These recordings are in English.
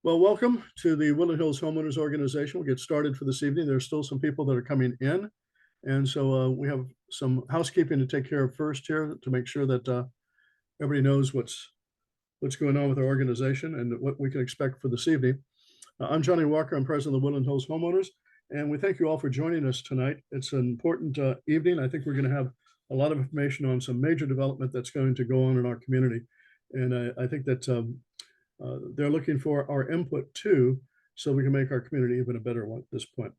Well, welcome to the Woodland Hills Homeowners Organization. We'll get started for this evening. There's still some people that are coming in. And so we have some housekeeping to take care of first here to make sure that everybody knows what's going on with our organization and what we can expect for this evening. I'm Johnny Walker. I'm president of the Woodland Hills Homeowners. And we thank you all for joining us tonight. It's an important evening. I think we're going to have a lot of information on some major development that's going to go on in our community. And I think that they're looking for our input too, so we can make our community even a better one at this point.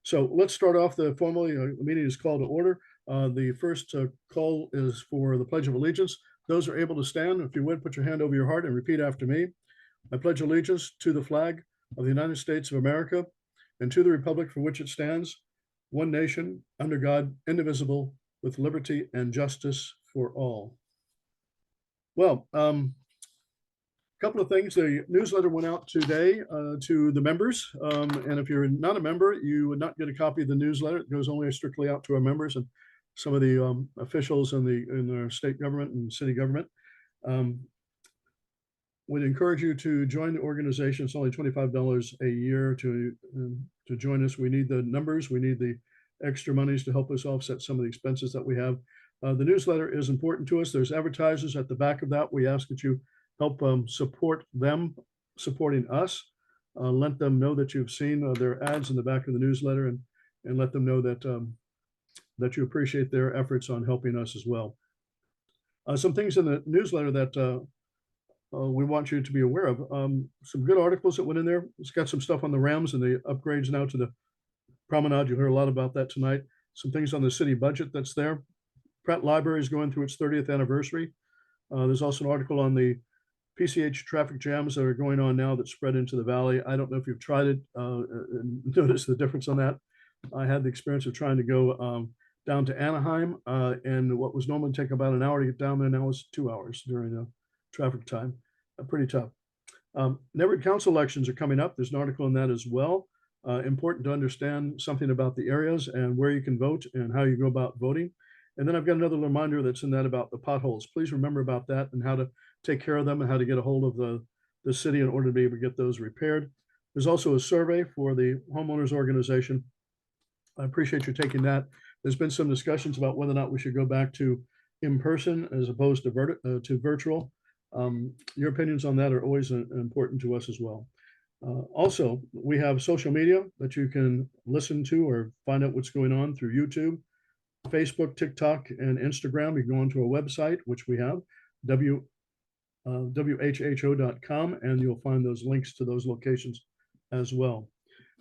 So let's start off the meeting is called to order. The first call is for the Pledge of Allegiance. Those are able to stand, if you would, put your hand over your heart and repeat after me. I pledge allegiance to the flag of the United States of America and to the republic for which it stands, one nation, under God, indivisible, with liberty and justice for all. Well, couple of things. The newsletter went out today to the members. And if you're not a member, you would not get a copy of the newsletter. It goes only strictly out to our members and some of the officials in our state government and city government. We'd encourage you to join the organization. It's only $25 a year to join us. We need the numbers. We need the extra monies to help us offset some of the expenses that we have. The newsletter is important to us. There's advertisers at the back of that. We ask that you help support them supporting us. Let them know that you've seen their ads in the back of the newsletter, and let them know that that you appreciate their efforts on helping us as well. Some things in the newsletter that we want you to be aware of. Some good articles that went in there. It's got some stuff on the Rams and the upgrades now to the promenade. You'll hear a lot about that tonight. Some things on the city budget that's there. Pratt Library is going through its 30th anniversary. There's also an article on the PCH traffic jams that are going on now that spread into the valley. I don't know if you've tried it and noticed the difference on that. I had the experience of trying to go down to Anaheim, and what was normally take about an hour to get down there now is 2 hours during the traffic time. Pretty tough. Neighborhood council elections are coming up. There's an article on that as well. Important to understand something about the areas and where you can vote and how you go about voting. And then I've got another reminder that's in that about the potholes. Please remember about that and how to take care of them and how to get a hold of the city in order to be able to get those repaired. There's also a survey for the homeowners organization. I appreciate you taking that. There's been some discussions about whether or not we should go back to in person as opposed to virtual. Your opinions on that are always important to us as well. Also, we have social media that you can listen to or find out what's going on through YouTube, Facebook, TikTok, and Instagram. You can go onto our website, which we have, whho.com, and you'll find those links to those locations as well.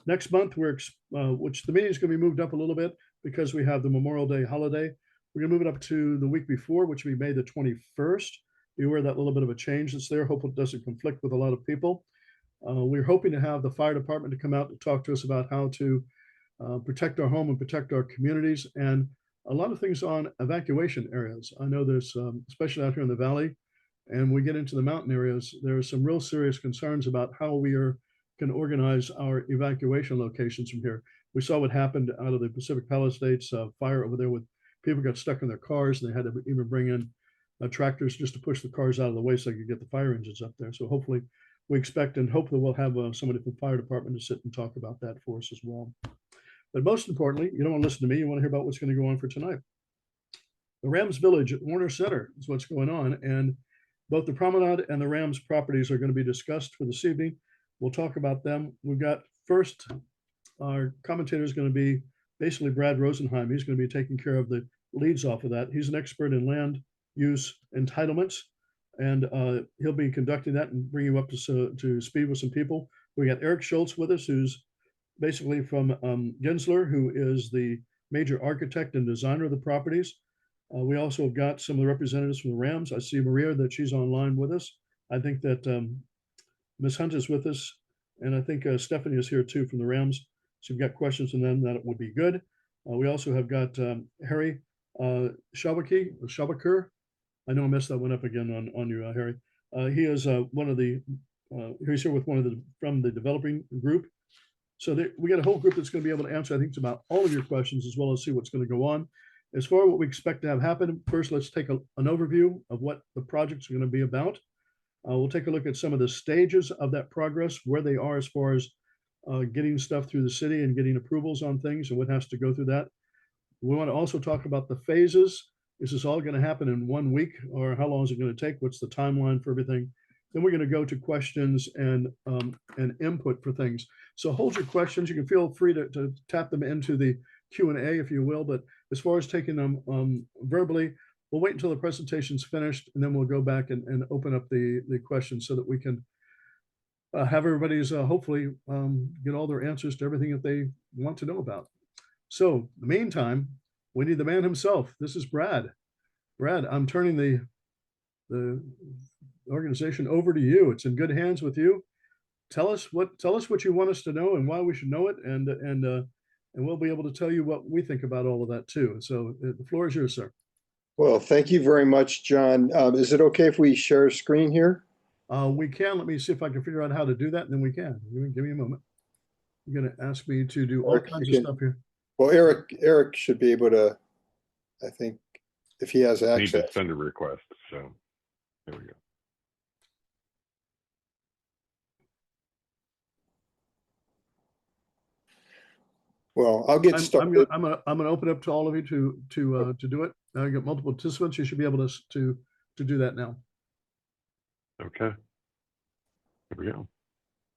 Next month, which the meeting is going to be moved up a little bit because we have the Memorial Day holiday. We're going to move it up to the week before, which will be May the 21st. Be aware of that little bit of a change that's there. Hope it doesn't conflict with a lot of people. We're hoping to have the fire department to come out and talk to us about how to protect our home and protect our communities, and a lot of things on evacuation areas. I know there's, especially out here in the valley, and we get into the mountain areas, there are some real serious concerns about how we can organize our evacuation locations from here. We saw what happened out of the Pacific Palisades fire over there with people got stuck in their cars, and they had to even bring in tractors just to push the cars out of the way so they could get the fire engines up there. So hopefully we expect and hope that we'll have somebody from the fire department to sit and talk about that for us as well. But most importantly, you don't want to listen to me. You want to hear about what's going to go on for tonight. The Rams Village at Warner Center is what's going on. And both the promenade and the Rams properties are going to be discussed for this evening. We'll talk about them. We've got first, our commentator is going to be basically Brad Rosenheim. He's going to be taking care of the leads off of that. He's an expert in land use entitlements, and he'll be conducting that and bring you up to speed with some people. We got Eric Schultz with us, who's basically from Gensler, who is the major architect and designer of the properties. We also have got some of the representatives from the Rams. I see Maria, that she's online with us. I think that Ms. Hunt is with us, and I think Stephanie is here too from the Rams. So you've got questions from them, that would be good. We also have got Harry Shabaker. I know I messed that one up again on you, Harry. He is one of the, he's here with one of the, from the developing group. So we got a whole group that's going to be able to answer, I think, about all of your questions, as well as see what's going to go on. As far as what we expect to have happen, first, let's take an overview of what the projects are going to be about. We'll take a look at some of the stages of that progress, where they are as far as getting stuff through the city and getting approvals on things and what has to go through that. We want to also talk about the phases. Is this all going to happen in 1 week, or how long is it going to take? What's the timeline for everything? Then we're going to go to questions and input for things. So hold your questions. You can feel free to tap them into the Q&A if you will. But as far as taking them verbally, we'll wait until the presentation's finished, and then we'll go back and open up the questions so that we can have everybody's hopefully get all their answers to everything that they want to know about. So in the meantime, we need the man himself. This is Brad. Brad, I'm turning the organization over to you. It's in good hands with you. Tell us what you want us to know and why we should know it, and we'll be able to tell you what we think about all of that too. So the floor is yours, sir. Well, thank you very much, John. Is it okay if we share a screen here? We can. Let me see if I can figure out how to do that, and then we can. Give me a moment. You're going to ask me to do all kinds of stuff here. Well, Eric should be able to, I think, if he has access. Need to send a request. So there we go. Well, I'll get started. I'm gonna open up to all of you to do it. I got multiple participants. You should be able to do that now. Okay. Here we go.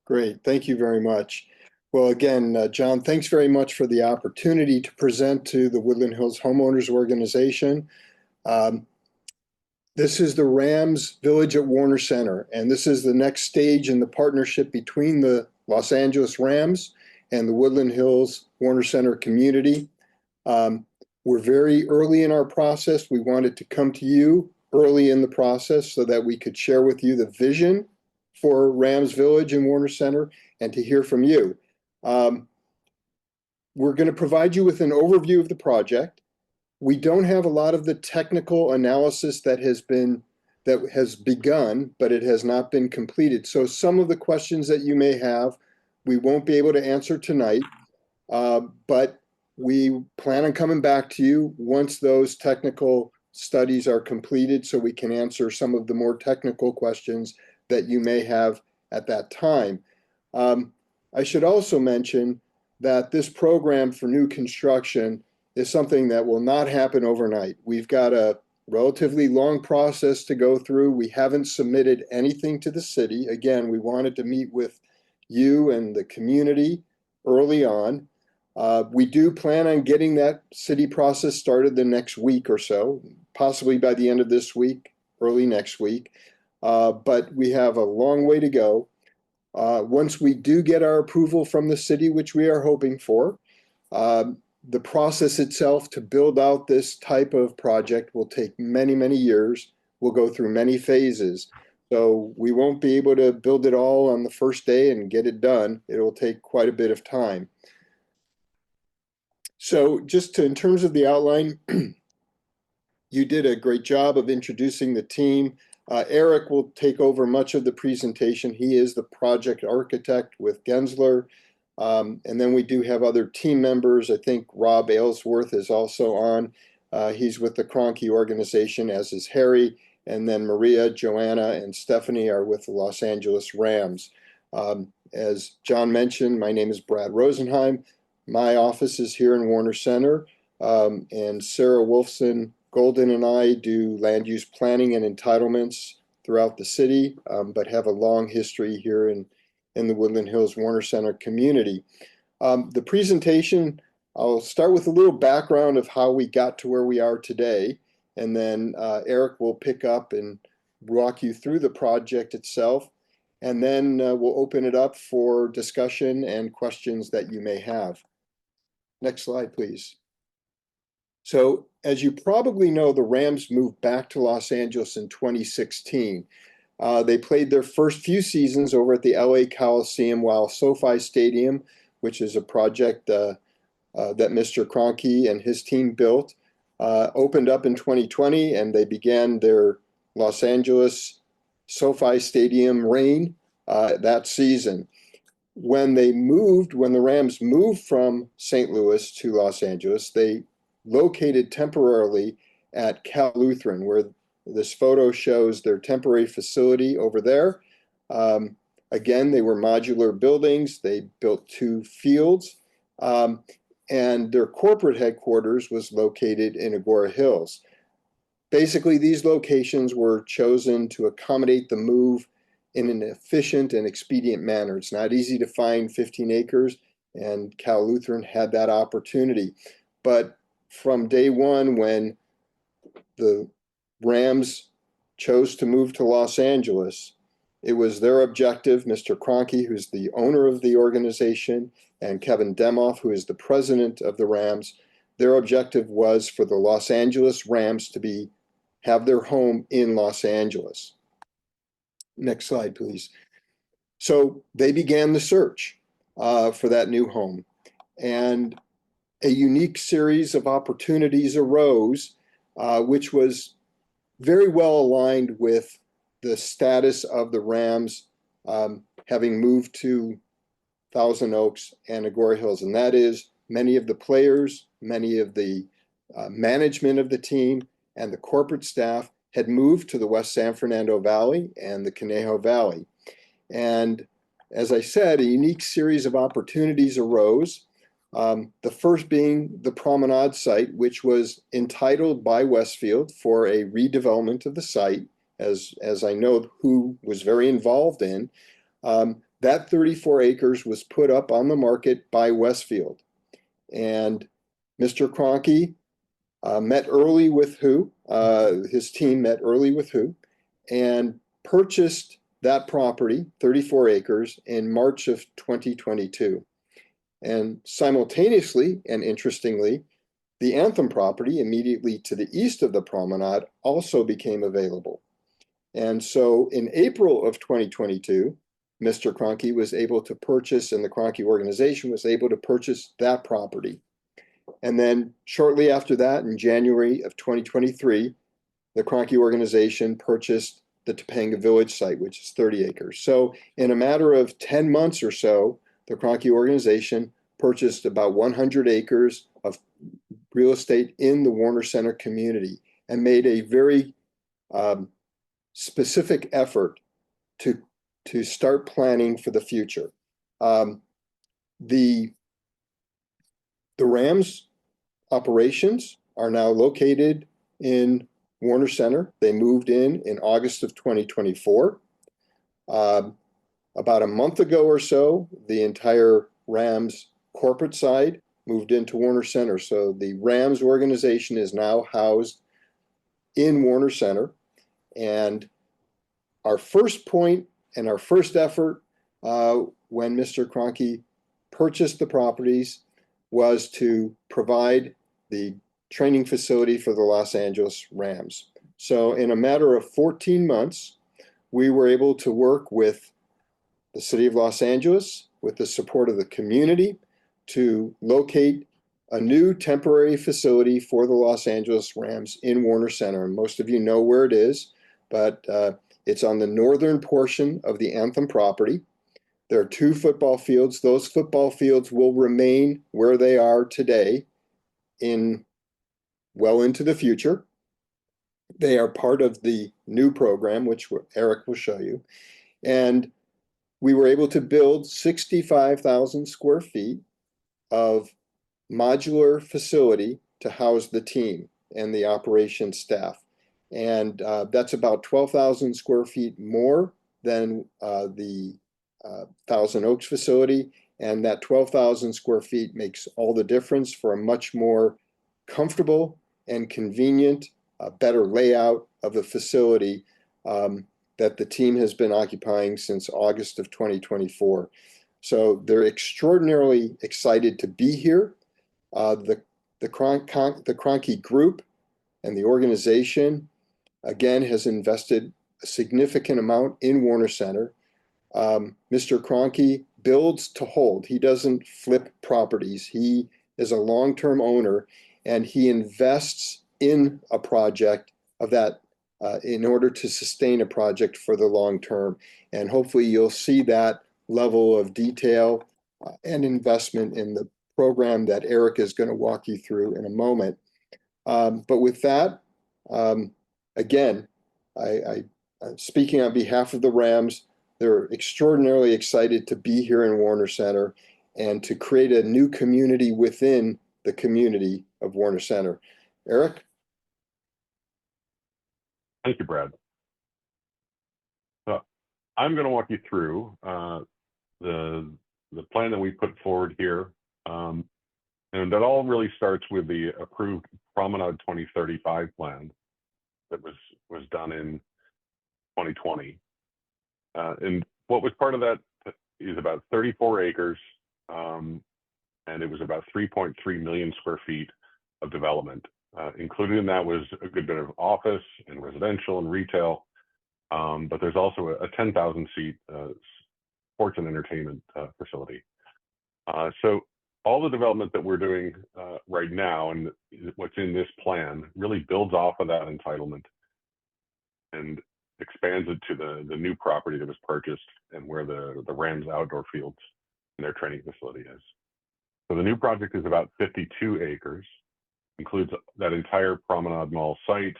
Great. Thank you very much. Well, again, John, thanks very much for the opportunity to present to the Woodland Hills Homeowners Organization. This is the Rams Village at Warner Center, and this is the next stage in the partnership between the Los Angeles Rams and the Woodland Hills Warner Center community. We're very early in our process. We wanted to come to you early in the process so that we could share with you the vision for Rams Village and Warner Center and to hear from you. We're going to provide you with an overview of the project. We don't have a lot of the technical analysis that has begun, but it has not been completed. So some of the questions that you may have, we won't be able to answer tonight, but we plan on coming back to you once those technical studies are completed so we can answer some of the more technical questions that you may have at that time. I should also mention that this program for new construction is something that will not happen overnight. We've got a relatively long process to go through. We haven't submitted anything to the city. Again, we wanted to meet with you and the community early on. We do plan on getting that city process started the next week or so, possibly by the end of this week, early next week. But we have a long way to go. Once we do get our approval from the city, which we are hoping for, the process itself to build out this type of project will take many, many years. We'll go through many phases. So we won't be able to build it all on the first day and get it done. It will take quite a bit of time. So just in terms of the outline, you did a great job of introducing the team. Eric will take over much of the presentation. He is the project architect with Gensler. And then we do have other team members. I think Rob Aylesworth is also on. He's with the Kroenke organization, as is Harry. And then Maria, Joanna, and Stephanie are with the Los Angeles Rams. As John mentioned, my name is Brad Rosenheim. My office is here in Warner Center. And Sarah Wolfson Golden and I do land use planning and entitlements throughout the city, but have a long history here in the Woodland Hills Warner Center community. The presentation, I'll start with a little background of how we got to where we are today, and then Eric will pick up and walk you through the project itself, and then we'll open it up for discussion and questions that you may have. Next slide, please. So, as you probably know, the Rams moved back to Los Angeles in 2016. They played their first few seasons over at the LA Coliseum, while SoFi Stadium, which is a project that Mr. Kroenke and his team built, opened up in 2020, and they began their Los Angeles SoFi Stadium reign that season. When the Rams moved from St. Louis to Los Angeles, they located temporarily at Cal Lutheran, where This photo shows their temporary facility over there. Again, they were modular buildings. They built 2 fields, and their corporate headquarters was located in Agora Hills. Basically, these locations were chosen to accommodate the move in an efficient and expedient manner. It's not easy to find 15 acres, and Cal Lutheran had that opportunity. But from day one, when the Rams chose to move to Los Angeles, it was their objective. Mr. Kroenke, who's the owner of the organization, and Kevin Demoff, who is the president of the Rams, their objective was for the Los Angeles Rams to have their home in Los Angeles. Next slide, please. So they began the search for that new home, and a unique series of opportunities arose, which was very well aligned with the status of the Rams having moved to Thousand Oaks and Agora Hills. And that is many of the players, many of the management of the team, and the corporate staff had moved to the West San Fernando Valley and the Conejo Valley. And as I said, a unique series of opportunities arose. The first being the promenade site, which was entitled by Westfield for a redevelopment of the site, as I know who was very involved in. That 34 acres was put up on the market by Westfield. And Mr. Kroenke met early with who, his team met early with who, and purchased that property, 34 acres, in March of 2022. And simultaneously, and interestingly, the Anthem property immediately to the east of the promenade also became available. And so in April of 2022, Mr. Kroenke was able to purchase, and the Kroenke organization was able to purchase that property. And then shortly after that, in January of 2023, the Kroenke organization purchased the Topanga Village site, which is 30 acres. So in a matter of 10 months or so, the Kroenke organization purchased about 100 acres of real estate in the Warner Center community and made a very specific effort to start planning for the future. The Rams operations are now located in Warner Center. They moved in August of 2024. About a month ago or so, the entire Rams corporate side moved into Warner Center. So the Rams organization is now housed in Warner Center. And our first point and our first effort when Mr. Kroenke purchased the properties was to provide the training facility for the Los Angeles Rams. So in a matter of 14 months, we were able to work with the city of Los Angeles, with the support of the community, to locate a new temporary facility for the Los Angeles Rams in Warner Center. And most of you know where it is, but it's on the northern portion of the Anthem property. There are 2 football fields. Those football fields will remain where they are today well into the future. They are part of the new program, which Eric will show you. And we were able to build 65,000 square feet of modular facility to house the team and the operations staff. And that's about 12,000 square feet more than the Thousand Oaks facility. And that 12,000 square feet makes all the difference for a much more comfortable and convenient, better layout of the facility that the team has been occupying since August of 2024. So they're extraordinarily excited to be here. The Kroenke Group and the organization, again, has invested a significant amount in Warner Center. Mr. Kroenke builds to hold. He doesn't flip properties. He is a long-term owner, and he invests in a project of that in order to sustain a project for the long term. And hopefully you'll see that level of detail and investment in the program that Eric is going to walk you through in a moment. But with that, again, I'm speaking on behalf of the Rams. They're extraordinarily excited to be here in Warner Center and to create a new community within the community of Warner Center. Eric? Thank you, Brad. So I'm going to walk you through the plan that we put forward here. And that all really starts with the approved Promenade 2035 plan that was done in 2020. And what was part of that is about 34 acres, and it was about 3.3 million square feet of development. Included in that was a good bit of office and residential and retail, but there's also a 10,000 seat sports and entertainment facility. So all the development that we're doing right now and what's in this plan really builds off of that entitlement and expands it to the new property that was purchased and where the Rams outdoor fields and their training facility is. So the new project is about 52 acres, includes that entire Promenade Mall site,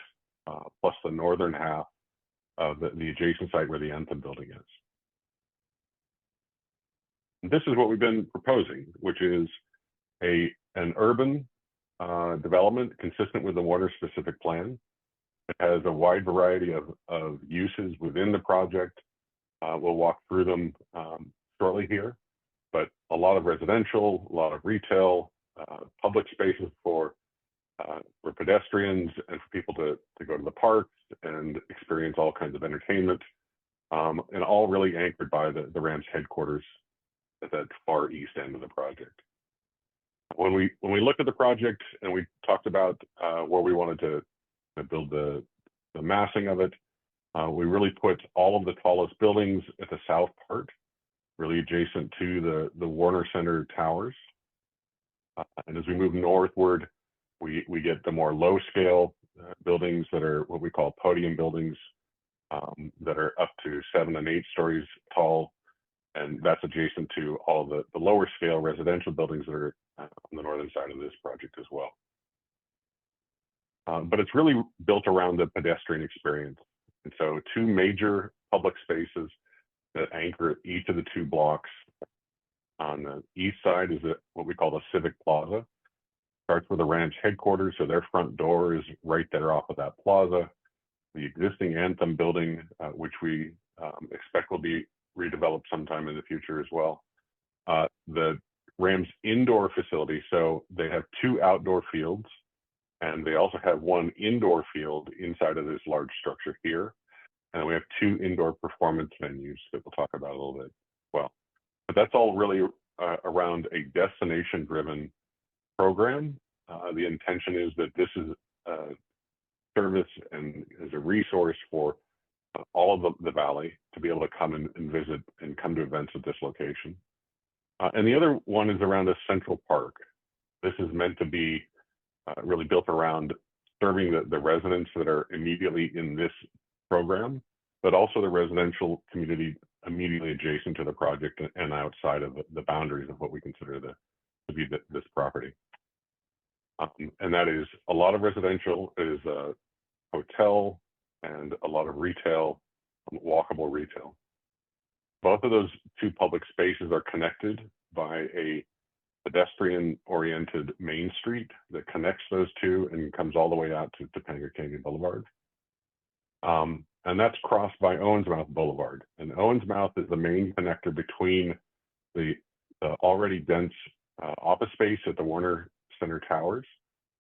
plus the northern half of the adjacent site where the Anthem building is. This is what we've been proposing, which is an urban development consistent with the Warner specific plan. It has a wide variety of uses within the project. We'll walk through them shortly here, but a lot of residential, a lot of retail, public spaces for pedestrians and for people to go to the parks and experience all kinds of entertainment, and all really anchored by the Rams headquarters at that far east end of the project. When we looked at the project and we talked about where we wanted to build the massing of it, we really put all of the tallest buildings at the south part, really adjacent to the Warner Center towers. And as we move northward, we get the more low scale buildings that are what we call podium buildings, that are up to 7 and 8 stories tall. And that's adjacent to all the lower scale residential buildings that are on the northern side of this project as well. But it's really built around the pedestrian experience. And so 2 major public spaces that anchor each of the 2 blocks. On the east side is what we call the Civic Plaza. Starts with the Ranch headquarters, so their front door is right there off of that plaza. The existing Anthem building, which we expect will be redeveloped sometime in the future as well. The Rams indoor facility, so they have 2 outdoor fields, and they also have 1 indoor field inside of this large structure here. And we have 2 indoor performance venues that we'll talk about a little bit as well. But that's all really around a destination-driven program. The intention is that this is a service and is a resource for all of the valley to be able to come and visit and come to events at this location. And the other one is around a central park. This is meant to be really built around serving the residents that are immediately in this program, but also the residential community immediately adjacent to the project and outside of the boundaries of what we consider to be this property. And that is a lot of residential, is a hotel, and a lot of retail, walkable retail. Both of those 2 public spaces are connected by a pedestrian-oriented main street that connects those 2 and comes all the way out to Topanga Canyon Boulevard. And that's crossed by Owensmouth Boulevard. And Owensmouth is the main connector between the already dense office space at the Warner Center Towers,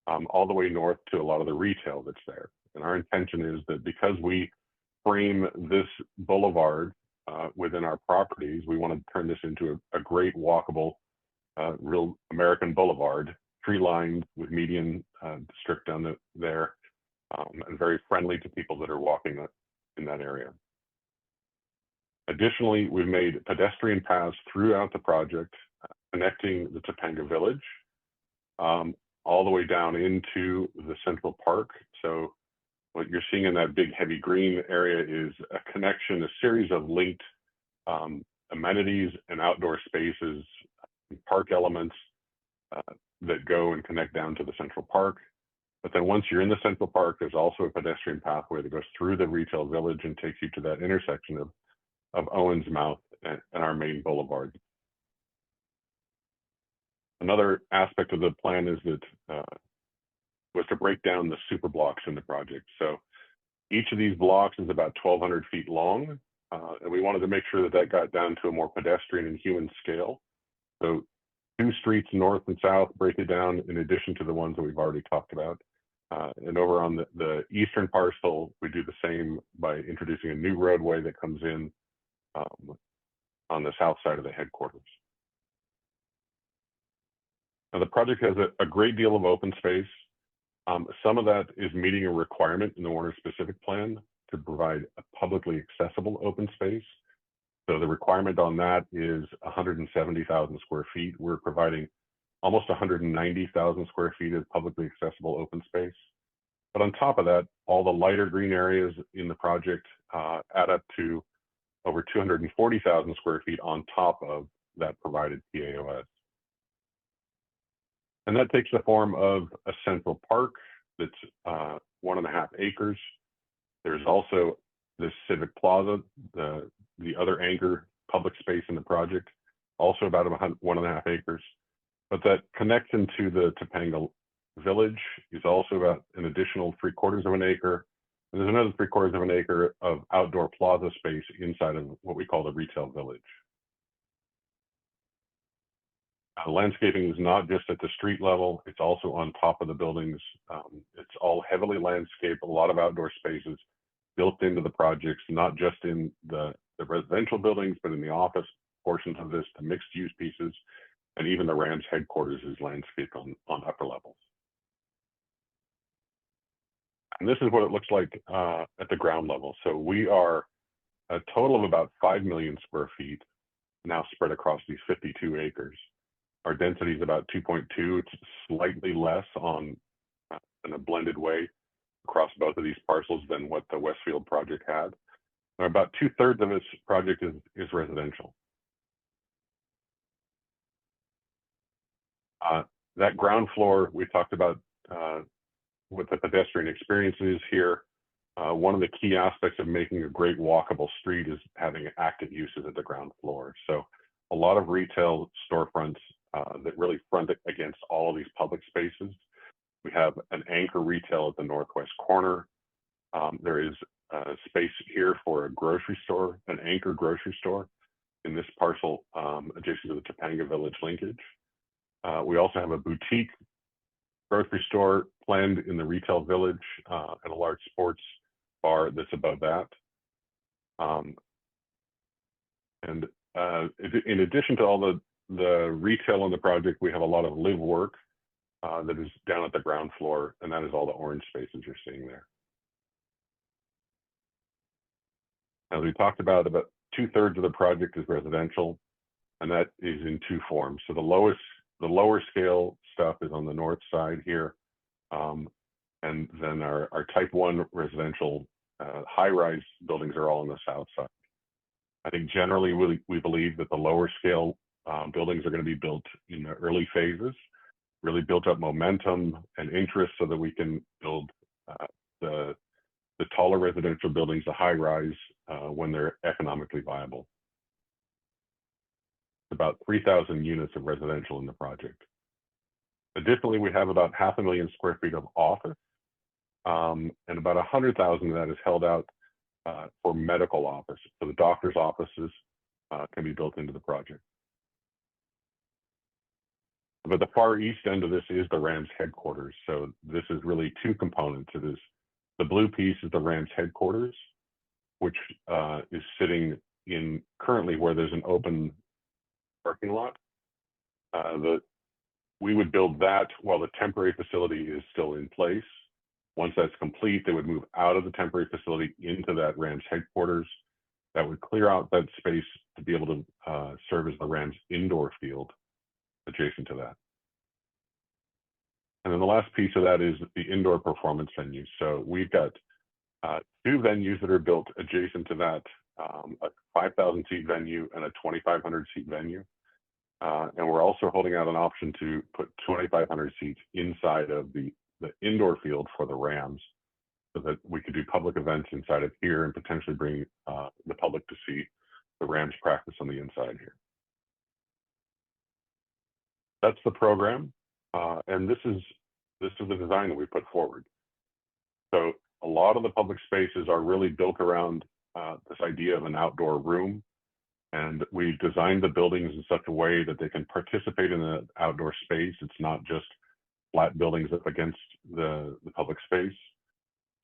all the way north to a lot of the retail that's there. And our intention is that because we frame this boulevard within our properties, we want to turn this into a great walkable, real American boulevard, tree-lined with median district down there, and very friendly to people that are walking in that area. Additionally, we've made pedestrian paths throughout the project, connecting the Topanga Village all the way down into the Central Park. So what you're seeing in that big heavy green area is a connection, a series of linked amenities and outdoor spaces, park elements that go and connect down to the Central Park. But then once you're in the Central Park, there's also a pedestrian pathway that goes through the retail village and takes you to that intersection of Owens Mouth and our main boulevard. Another aspect of the plan is that was to break down the super blocks in the project. So each of these blocks is about 1,200 feet long, and we wanted to make sure that that got down to a more pedestrian and human scale. So 2 streets north and south break it down in addition to the ones that we've already talked about. And over on the eastern parcel, we do the same by introducing a new roadway that comes in on the south side of the headquarters. Now, the project has a great deal of open space. Some of that is meeting a requirement in the Warner specific plan to provide a publicly accessible open space. So the requirement on that is 170,000 square feet. We're providing almost 190,000 square feet of publicly accessible open space. But on top of that, all the lighter green areas in the project add up to over 240,000 square feet on top of that provided PAOS. And that takes the form of a central park that's 1.5 acres. There's also this civic plaza, the other anchor public space in the project, also about 1.5 acres. But that connection to the Topanga Village is also about an additional 3/4 of an acre. And there's another 3/4 of an acre of outdoor plaza space inside of what we call the retail village. Landscaping is not just at the street level, it's also on top of the buildings. It's all heavily landscaped, a lot of outdoor spaces built into the projects, not just in the residential buildings, but in the office portions of this, the mixed use pieces, and even the Rams headquarters is landscaped on upper levels. And this is what it looks like at the ground level. So we are a total of about 5 million square feet now spread across these 52 acres. Our density is about 2.2. It's slightly less in a blended way across both of these parcels than what the Westfield project had. And about 2/3 of this project is residential. That ground floor, we talked about what the pedestrian experience is here. One of the key aspects of making a great walkable street is having active uses at the ground floor. So a lot of retail storefronts that really front against all of these public spaces. We have an anchor retail at the northwest corner. There is a space here for a grocery store, an anchor grocery store in this parcel adjacent to the Topanga Village linkage. We also have a boutique grocery store planned in the retail village and a large sports bar that's above that. And in addition to all the retail on the project, we have a lot of live work that is down at the ground floor, and that is all the orange spaces you're seeing there. As we talked about 2/3 of the project is residential, and that is in 2 forms. So the lower scale stuff is on the north side here, and then our type 1 residential high-rise buildings are all on the south side. I think generally we believe that the lower scale buildings are going to be built in the early phases, really built up momentum and interest so that we can build the taller residential buildings, the high rise, when they're economically viable. About 3,000 units of residential in the project. Additionally, we have about 500,000 square feet of office, and about 100,000 of that is held out for medical office. So the doctor's offices can be built into the project. But the far east end of this is the Rams headquarters. So this is really 2 components. It is the blue piece is the Rams headquarters, which is sitting in currently where there's an open parking lot. We would build that while the temporary facility is still in place. Once that's complete, they would move out of the temporary facility into that Rams headquarters. That would clear out that space to be able to serve as the Rams indoor field adjacent to that. And then the last piece of that is the indoor performance venue. So we've got 2 venues that are built adjacent to that, a 5,000 seat venue and a 2,500 seat venue. And we're also holding out an option to put 2,500 seats inside of the the indoor field for the Rams, so that we could do public events inside of here and potentially bring the public to see the Rams practice on the inside here. That's the program, and this is the design that we put forward. So a lot of the public spaces are really built around this idea of an outdoor room, and we designed the buildings in such a way that they can participate in an outdoor space. It's not just flat buildings up against the public space.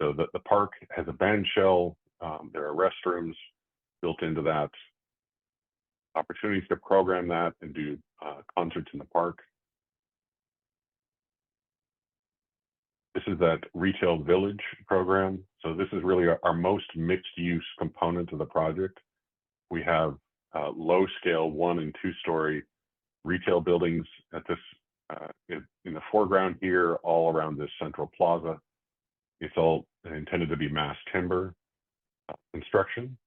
So the park has a band shell. There are restrooms built into that, opportunities to program that and do concerts in the park. This is that retail village program. So this is really our most mixed use component of the project. We have low scale 1- and 2-story retail buildings at this in the foreground here, all around this central plaza. It's all intended to be mass timber construction.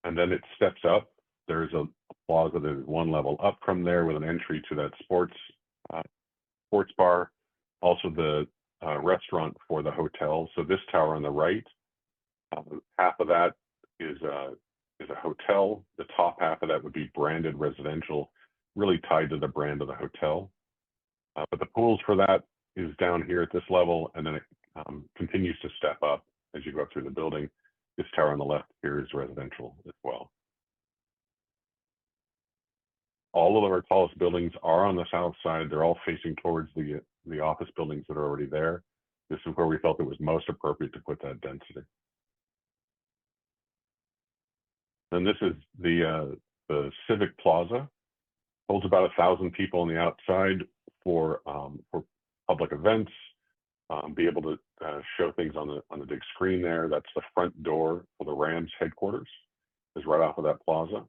And then it steps up. There's a plaza that is one level up from there with an entry to that sports bar. Also the restaurant for the hotel. So this tower on the right, half of that is a hotel. The top half of that would be branded residential, really tied to the brand of the hotel. But the pools for that is down here at this level, and then it continues to step up as you go up through the building. This tower on the left here is residential as well. All of our tallest buildings are on the south side. They're all facing towards the office buildings that are already there. This is where we felt it was most appropriate to put that density. And this is the Civic Plaza. Holds about 1,000 people on the outside for public events. Be able to show things on the big screen there. That's the front door for the Rams headquarters. Is right off of that plaza.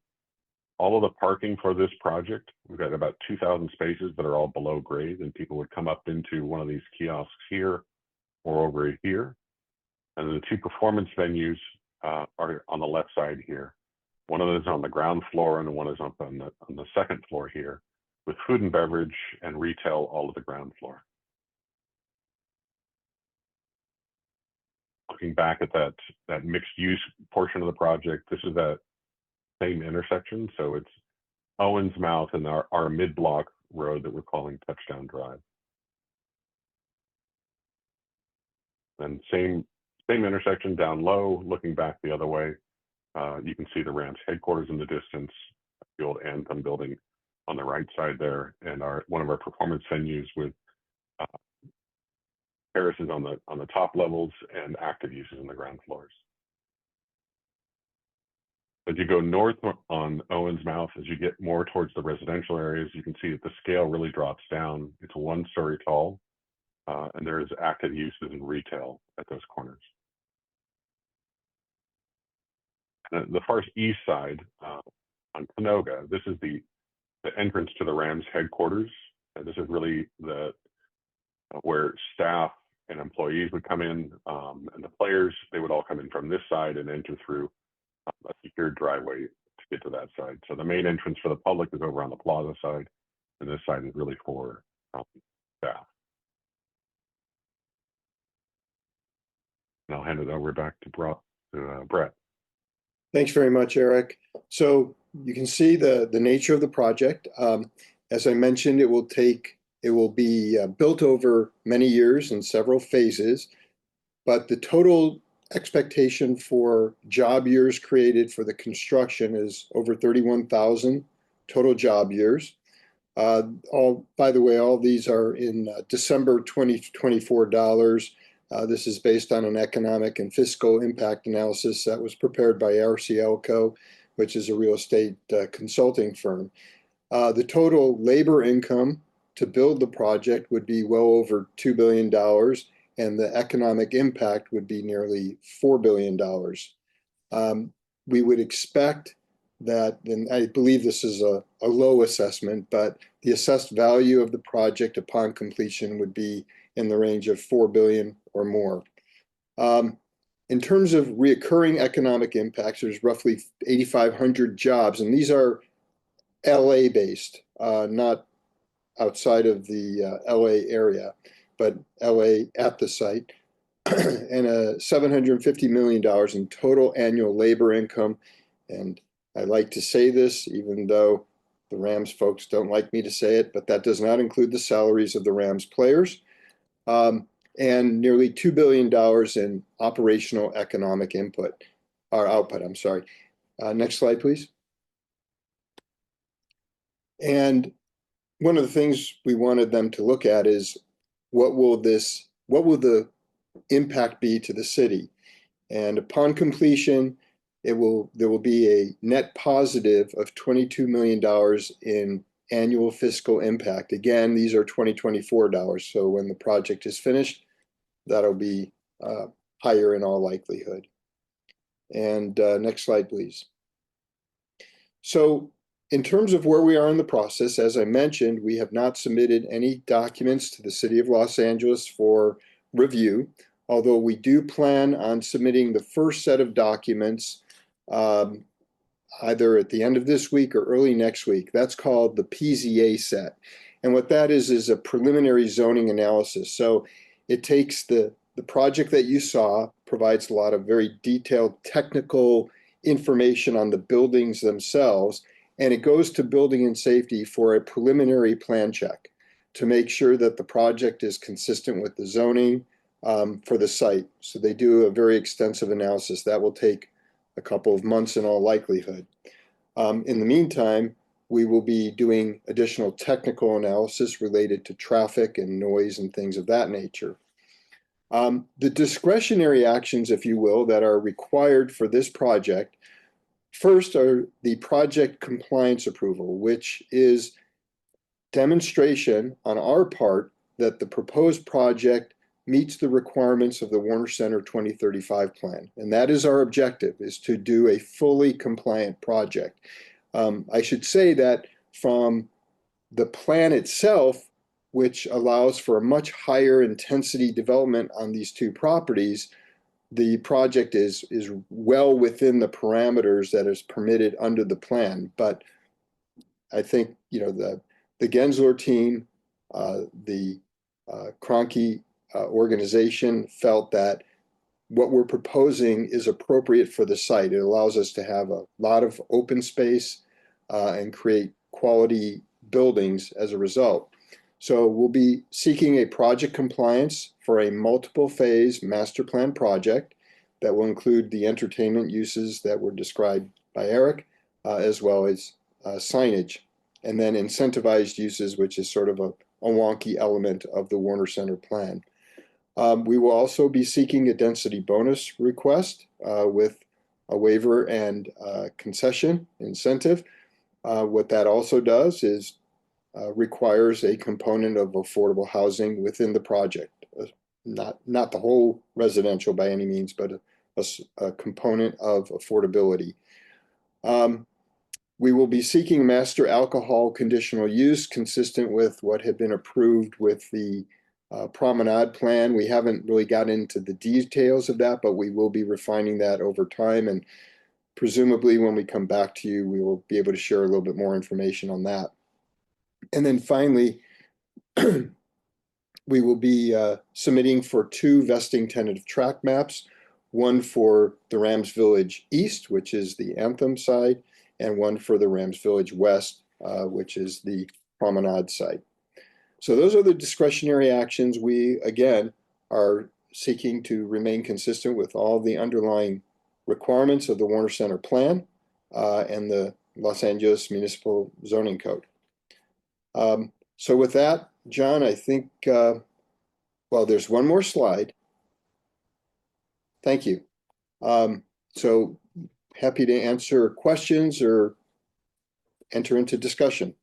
All of the parking for this project, we've got about 2,000 spaces that are all below grade, and people would come up into one of these kiosks here or over here. And the 2 performance venues are on the left side here. One of them is on the ground floor, and one is up on the second floor here, with food and beverage and retail all of the ground floor. Looking back at that mixed use portion of the project, this is that same intersection. So it's Owens Mouth and our mid-block road that we're calling Touchdown Drive. And same intersection down low, looking back the other way. You can see the Rams headquarters in the distance, the old Anthem building on the right side there, and one of our performance venues with terraces on the top levels and active uses in the ground floors. As you go north on Owens Mouth, as you get more towards the residential areas, you can see that the scale really drops down. It's 1-story tall, and there is active uses in retail at those corners. The far east side on Canoga, this is the entrance to the Rams headquarters. And this is really where staff and employees would come in, and the players, they would all come in from this side and enter through a secured driveway to get to that side. So the main entrance for the public is over on the plaza side, and this side is really for staff. And I'll hand it over back to Brett. Thanks very much, Eric. So you can see the nature of the project. As I mentioned, it will be built over many years in several phases, but the total expectation for job years created for the construction is over 31,000 total job years. By the way, all these are in December 2024 dollars. This is based on an economic and fiscal impact analysis that was prepared by RCL Co., which is a real estate consulting firm. The total labor income to build the project would be well over $2 billion, and the economic impact would be nearly $4 billion. We would expect that, and I believe this is a low assessment, but the assessed value of the project upon completion would be in the range of $4 billion or more. In terms of reoccurring economic impacts, there's roughly 8,500 jobs, and these are LA based, not outside of the LA area. but LA at the site, and $750 million in total annual labor income. And I like to say this, even though the Rams folks don't like me to say it, but that does not include the salaries of the Rams players. And nearly $2 billion in operational economic output. I'm sorry. Next slide, please. And one of the things we wanted them to look at is what will the impact be to the city? And upon completion, there will be a net positive of $22 million in annual fiscal impact. Again, these are 2024 dollars. So when the project is finished, that'll be higher in all likelihood. And next slide, please. So in terms of where we are in the process, as I mentioned, we have not submitted any documents to the City of Los Angeles for review, although we do plan on submitting the first set of documents either at the end of this week or early next week. That's called the PZA set. And what that is a preliminary zoning analysis. So it takes the project that you saw, provides a lot of very detailed technical information on the buildings themselves, and it goes to building and safety for a preliminary plan check to make sure that the project is consistent with the zoning for the site. So they do a very extensive analysis. That will take a couple of months in all likelihood. In the meantime, we will be doing additional technical analysis related to traffic and noise and things of that nature. The discretionary actions, if you will, that are required for this project, first are the project compliance approval, which is demonstration on our part that the proposed project meets the requirements of the Warner Center 2035 plan. And that is our objective, is to do a fully compliant project. I should say that from the plan itself, which allows for a much higher intensity development on these two properties, the project is well within the parameters that is permitted under the plan. But I think, you know, the Gensler team, the Kroenke organization felt that what we're proposing is appropriate for the site. It allows us to have a lot of open space and create quality buildings as a result. So we'll be seeking a project compliance for a multiple phase master plan project that will include the entertainment uses that were described by Eric, as well as signage, and then incentivized uses, which is sort of a wonky element of the Warner Center plan. We will also be seeking a density bonus request with a waiver and concession incentive. What that also does is requires a component of affordable housing within the project. Not the whole residential by any means, but a component of affordability. We will be seeking master alcohol conditional use consistent with what had been approved with the promenade plan. We haven't really got into the details of that, but we will be refining that over time. And presumably when we come back to you, we will be able to share a little bit more information on that. And then finally, we will be submitting for 2 vesting tentative track maps, one for the Rams Village East, which is the Anthem side, and one for the Rams Village West, which is the Promenade side. So those are the discretionary actions. We, again, are seeking to remain consistent with all the underlying requirements of the Warner Center plan and the Los Angeles Municipal Zoning Code. So with that, John, I think, well, there's one more slide. Thank you. So happy to answer questions or enter into discussion.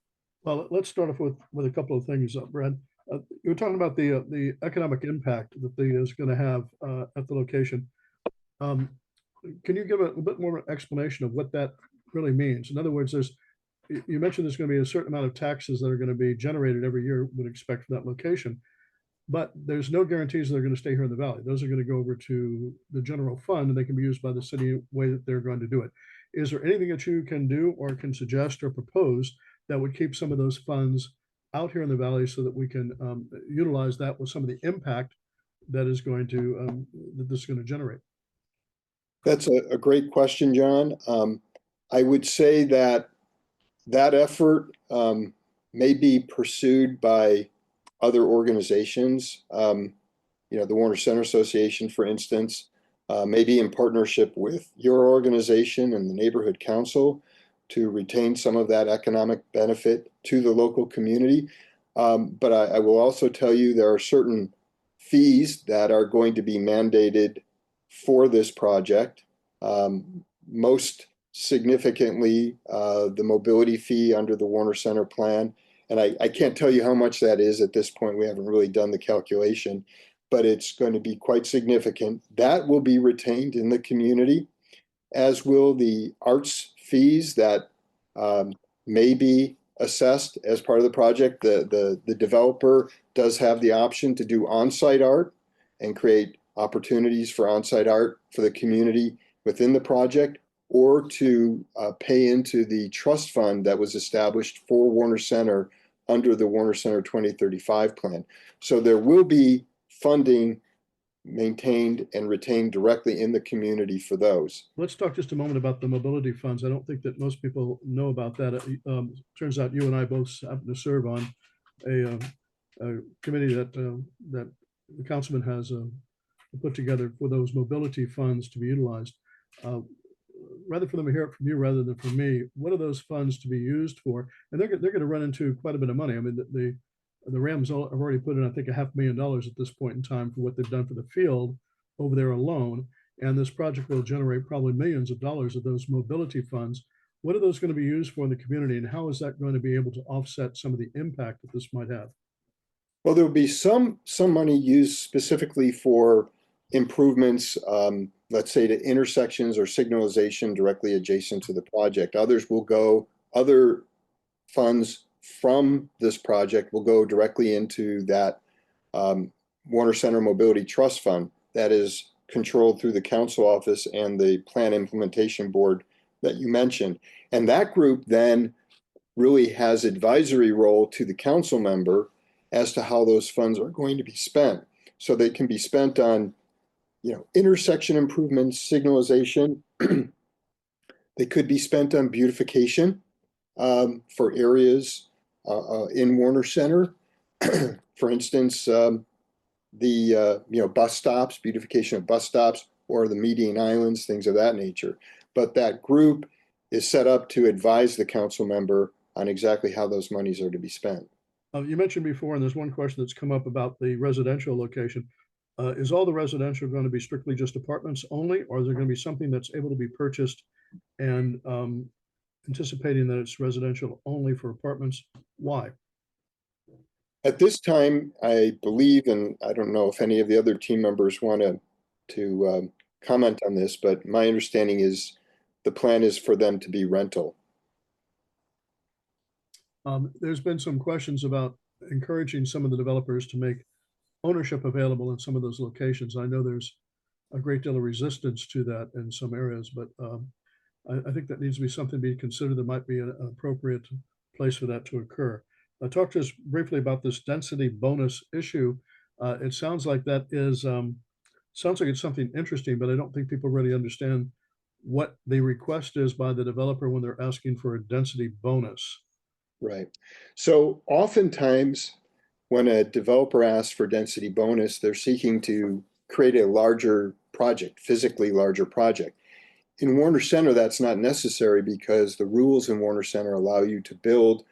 Well, let's start off with a couple of things, Brad. You were talking about the economic impact that is going to have at the location. Can you give a bit more explanation of what that really means? In other words, you mentioned there's going to be a certain amount of taxes that are going to be generated every year, would expect for that location, but there's no guarantees they're going to stay here in the valley. Those are going to go over to the general fund, and they can be used by the city the way that they're going to do it. Is there anything that you can do or can suggest or propose that would keep some of those funds out here in the valley so that we can utilize that with some of the impact that is going to that this is going to generate? That's a great question, John. I would say that that effort may be pursued by other organizations. The Warner Center Association, for instance, maybe in partnership with your organization and the neighborhood council to retain some of that economic benefit to the local community. But I will also tell you there are certain fees that are going to be mandated for this project. Most significantly, the mobility fee under the Warner Center plan. And I can't tell you how much that is at this point. We haven't really done the calculation, but it's going to be quite significant. That will be retained in the community, as will the arts fees that may be assessed as part of the project. The developer does have the option to do on-site art and create opportunities for on-site art for the community within the project, or to pay into the trust fund that was established for Warner Center under the Warner Center 2035 plan. So there will be funding maintained and retained directly in the community for those. Let's talk just a moment about the mobility funds. I don't think that most people know about that. Turns out you and I both happen to serve on a committee that that the councilman has put together for those mobility funds to be utilized. Rather for them to hear it from you rather than from me, what are those funds to be used for? And they're going to run into quite a bit of money. I mean, the Rams have already put in, I think, $500,000 at this point in time for what they've done for the field over there alone. And this project will generate probably millions of dollars of those mobility funds. What are those going to be used for in the community, and how is that going to be able to offset some of the impact that this might have? Well, there will be some money used specifically for improvements, let's say to intersections or signalization directly adjacent to the project. Other funds from this project will go directly into that Warner Center Mobility Trust Fund that is controlled through the council office and the plan implementation board that you mentioned. And that group then really has advisory role to the council member as to how those funds are going to be spent. So they can be spent on, intersection improvements, signalization. They could be spent on beautification for areas in Warner Center. For instance, bus stops, beautification of bus stops, or the median islands, things of that nature. But that group is set up to advise the council member on exactly how those monies are to be spent. You mentioned before, and there's one question that's come up about the residential location. Is all the residential going to be strictly just apartments only, or is there going to be something that's able to be purchased and anticipating that it's residential only for apartments? Why? At this time, I believe, and I don't know if any of the other team members want to comment on this, but my understanding is the plan is for them to be rental. There's been some questions about encouraging some of the developers to make ownership available in some of those locations. I know there's a great deal of resistance to that in some areas, but I think that needs to be something to be considered. There might be an appropriate place for that to occur. Talk to us briefly about this density bonus issue. It sounds like that is, sounds like it's something interesting, but I don't think people really understand what the request is by the developer when they're asking for a density bonus. Right. So oftentimes when a developer asks for density bonus, they're seeking to create a larger project, physically larger project. In Warner Center, that's not necessary because the rules in Warner Center allow you to build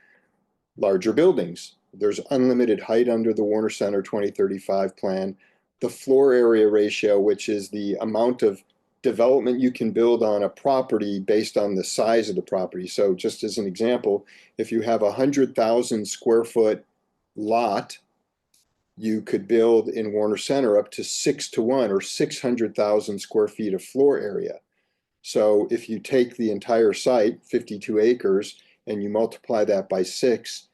larger buildings. There's unlimited height under the Warner Center 2035 plan. The floor area ratio, which is the amount of development you can build on a property based on the size of the property. So just as an example, if you have 100,000 square foot lot, you could build in Warner Center up to 6-to-1 or 600,000 square feet of floor area. So if you take the entire site, 52 acres, and you multiply that by 6,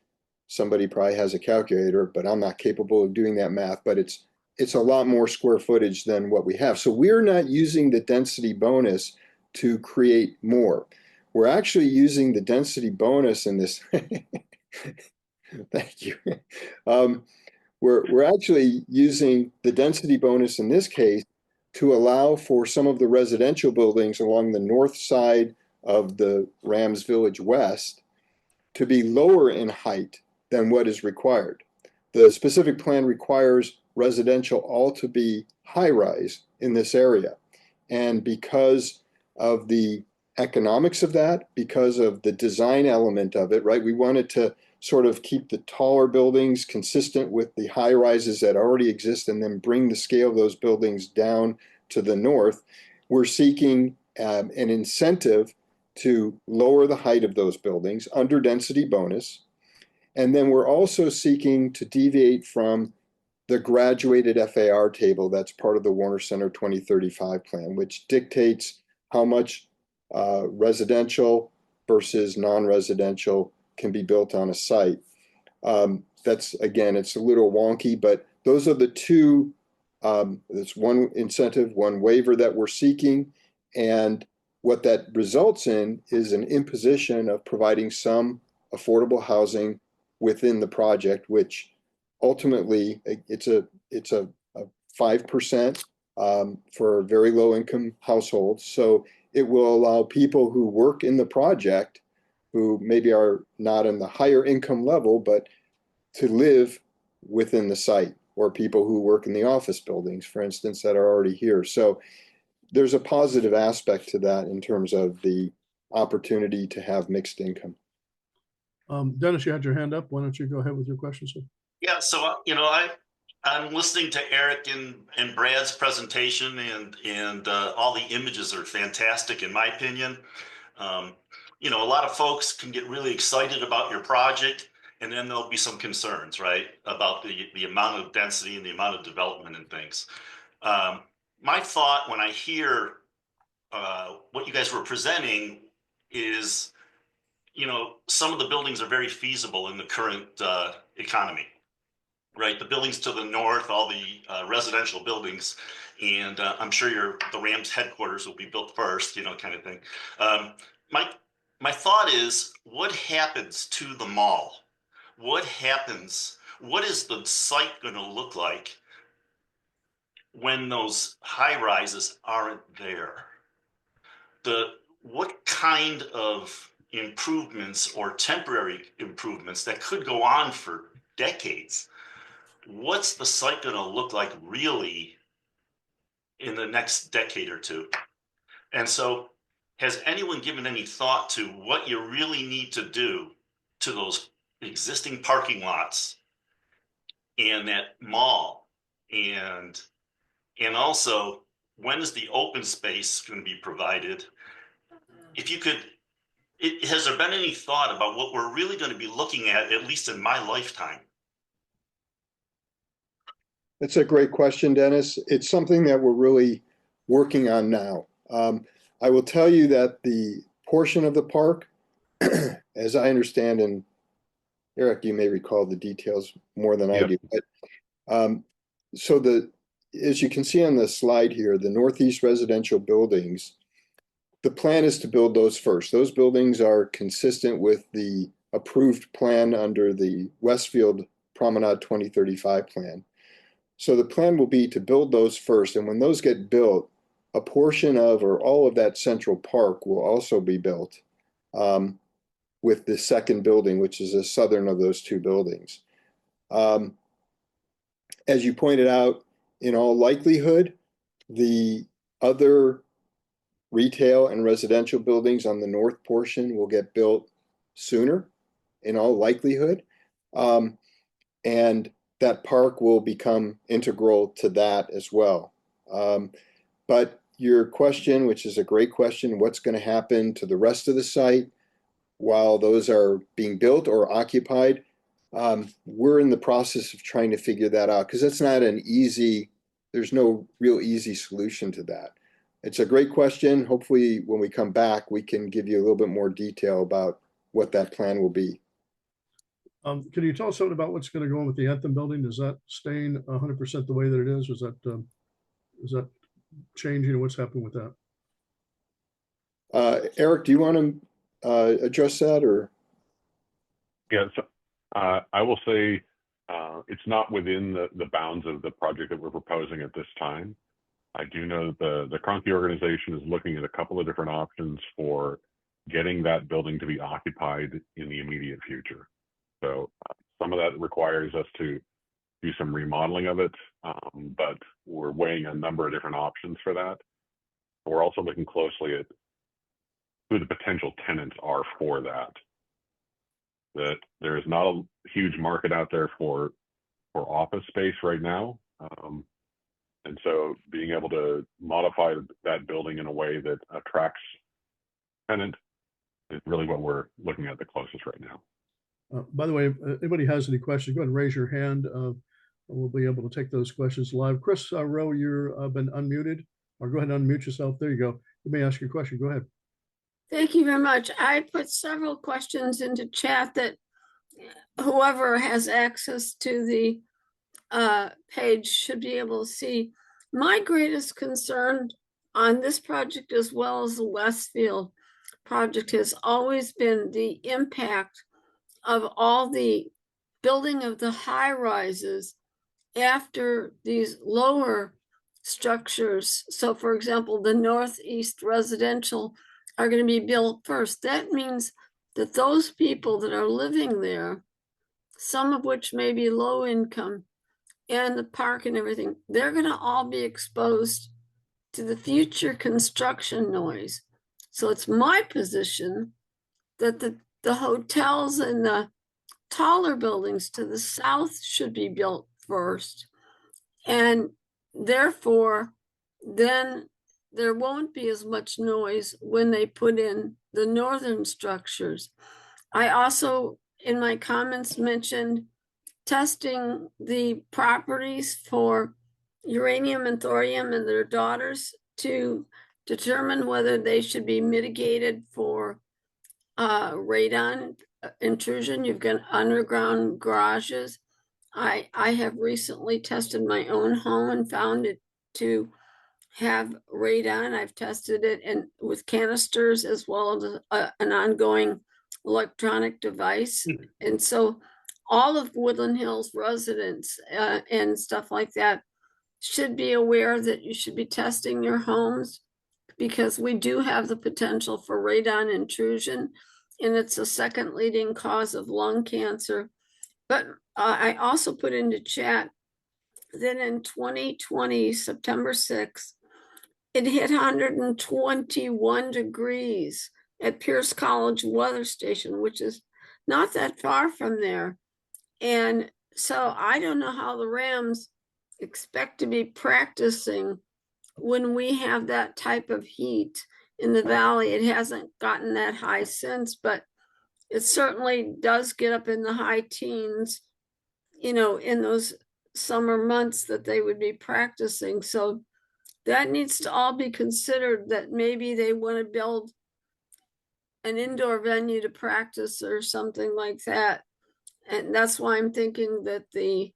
somebody probably has a calculator, but I'm not capable of doing that math, but it's a lot more square footage than what we have. So we're not using the density bonus to create more. We're actually using the density bonus in this Thank you. We're actually using the density bonus in this case to allow for some of the residential buildings along the north side of the Rams Village West to be lower in height than what is required. The specific plan requires residential all to be high-rise in this area. And because of the economics of that, because of the design element of it, right? We wanted to sort of keep the taller buildings consistent with the high rises that already exist and then bring the scale of those buildings down to the north. We're seeking an incentive to lower the height of those buildings under density bonus. And then we're also seeking to deviate from the graduated FAR table that's part of the Warner Center 2035 plan, which dictates how much residential versus non-residential can be built on a site. That's, again, it's a little wonky, but those are the two, there's one incentive, one waiver that we're seeking. And what that results in is an imposition of providing some affordable housing within the project, which ultimately it's a 5% for very low income households. So it will allow people who work in the project, who maybe are not in the higher income level, but to live within the site, or people who work in the office buildings, for instance, that are already here. So there's a positive aspect to that in terms of the opportunity to have mixed income. Dennis, you had your hand up. Why don't you go ahead with your question, sir? Yeah, so I'm listening to Eric and Brad's presentation, and all the images are fantastic in my opinion. A lot of folks can get really excited about your project, and then there'll be some concerns, right, about the amount of density and the amount of development and things. My thought when I hear what you guys were presenting is, some of the buildings are very feasible in the current economy. Right, the buildings to the north, all the residential buildings, and I'm sure the Rams headquarters will be built first, kind of thing. My thought is, what happens to the mall? What happens? What is the site going to look like when those high rises aren't there? What kind of improvements or temporary improvements that could go on for decades? What's the site going to look like really in the next decade or two? And so has anyone given any thought to what you really need to do to those existing parking lots and that mall? And also, when is the open space going to be provided? If you could, has there been any thought about what we're really going to be looking at least in my lifetime? That's a great question, Dennis. It's something that we're really working on now. I will tell you that the portion of the park, as I understand, and Eric, you may recall the details more than I do, but as you can see on the slide here, the Northeast residential buildings, the plan is to build those first. Those buildings are consistent with the approved plan under the Westfield Promenade 2035 plan. So the plan will be to build those first, and when those get built, a portion of or all of that central park will also be built with the second building, which is the southern of those two buildings. As you pointed out, in all likelihood, the other retail and residential buildings on the north portion will get built sooner, in all likelihood. And that park will become integral to that as well. But your question, which is a great question, what's going to happen to the rest of the site while those are being built or occupied? We're in the process of trying to figure that out, because that's not an easy, there's no real easy solution to that. It's a great question. Hopefully when we come back, we can give you a little bit more detail about what that plan will be. Can you tell us something about what's going to go on with the Anthem building? Is that staying 100% the way that it is? Is that changing? What's happening with that? Eric, do you want to address that, or? Yeah, so I will say it's not within the bounds of the project that we're proposing at this time. I do know that the Cronky organization is looking at a couple of different options for getting that building to be occupied in the immediate future. So some of that requires us to do some remodeling of it, but we're weighing a number of different options for that. We're also looking closely at who the potential tenants are for that. That there is not a huge market out there for office space right now. And so being able to modify that building in a way that attracts tenant is really what we're looking at the closest right now. By the way, if anybody has any questions, go ahead and raise your hand. We'll be able to take those questions live. Chris Rowe, you've been unmuted, or go ahead and unmute yourself. There you go. You may ask your question. Go ahead. Thank you very much. I put several questions into chat that whoever has access to the page should be able to see. My greatest concern on this project, as well as the Westfield project, has always been the impact of all the building of the high rises after these lower structures. So for example, the Northeast residential are going to be built first. That means that those people that are living there, some of which may be low income, and the park and everything, they're going to all be exposed to the future construction noise. So it's my position that the hotels and the taller buildings to the south should be built first. And therefore, then there won't be as much noise when they put in the northern structures. I also, in my comments, mentioned testing the properties for uranium and thorium and their daughters to determine whether they should be mitigated for radon intrusion. You've got underground garages. I have recently tested my own home and found it to have radon. I've tested it and with canisters as well as an ongoing electronic device. And so all of Woodland Hills residents and stuff like that should be aware that you should be testing your homes, because we do have the potential for radon intrusion, and it's the second leading cause of lung cancer. But I also put into chat that in 2020, September 6th, it hit 121 degrees at Pierce College Weather Station, which is not that far from there. And so I don't know how the Rams expect to be practicing when we have that type of heat in the valley. It hasn't gotten that high since, but it certainly does get up in the high teens, in those summer months that they would be practicing. So that needs to all be considered, that maybe they want to build an indoor venue to practice or something like that. And that's why I'm thinking that the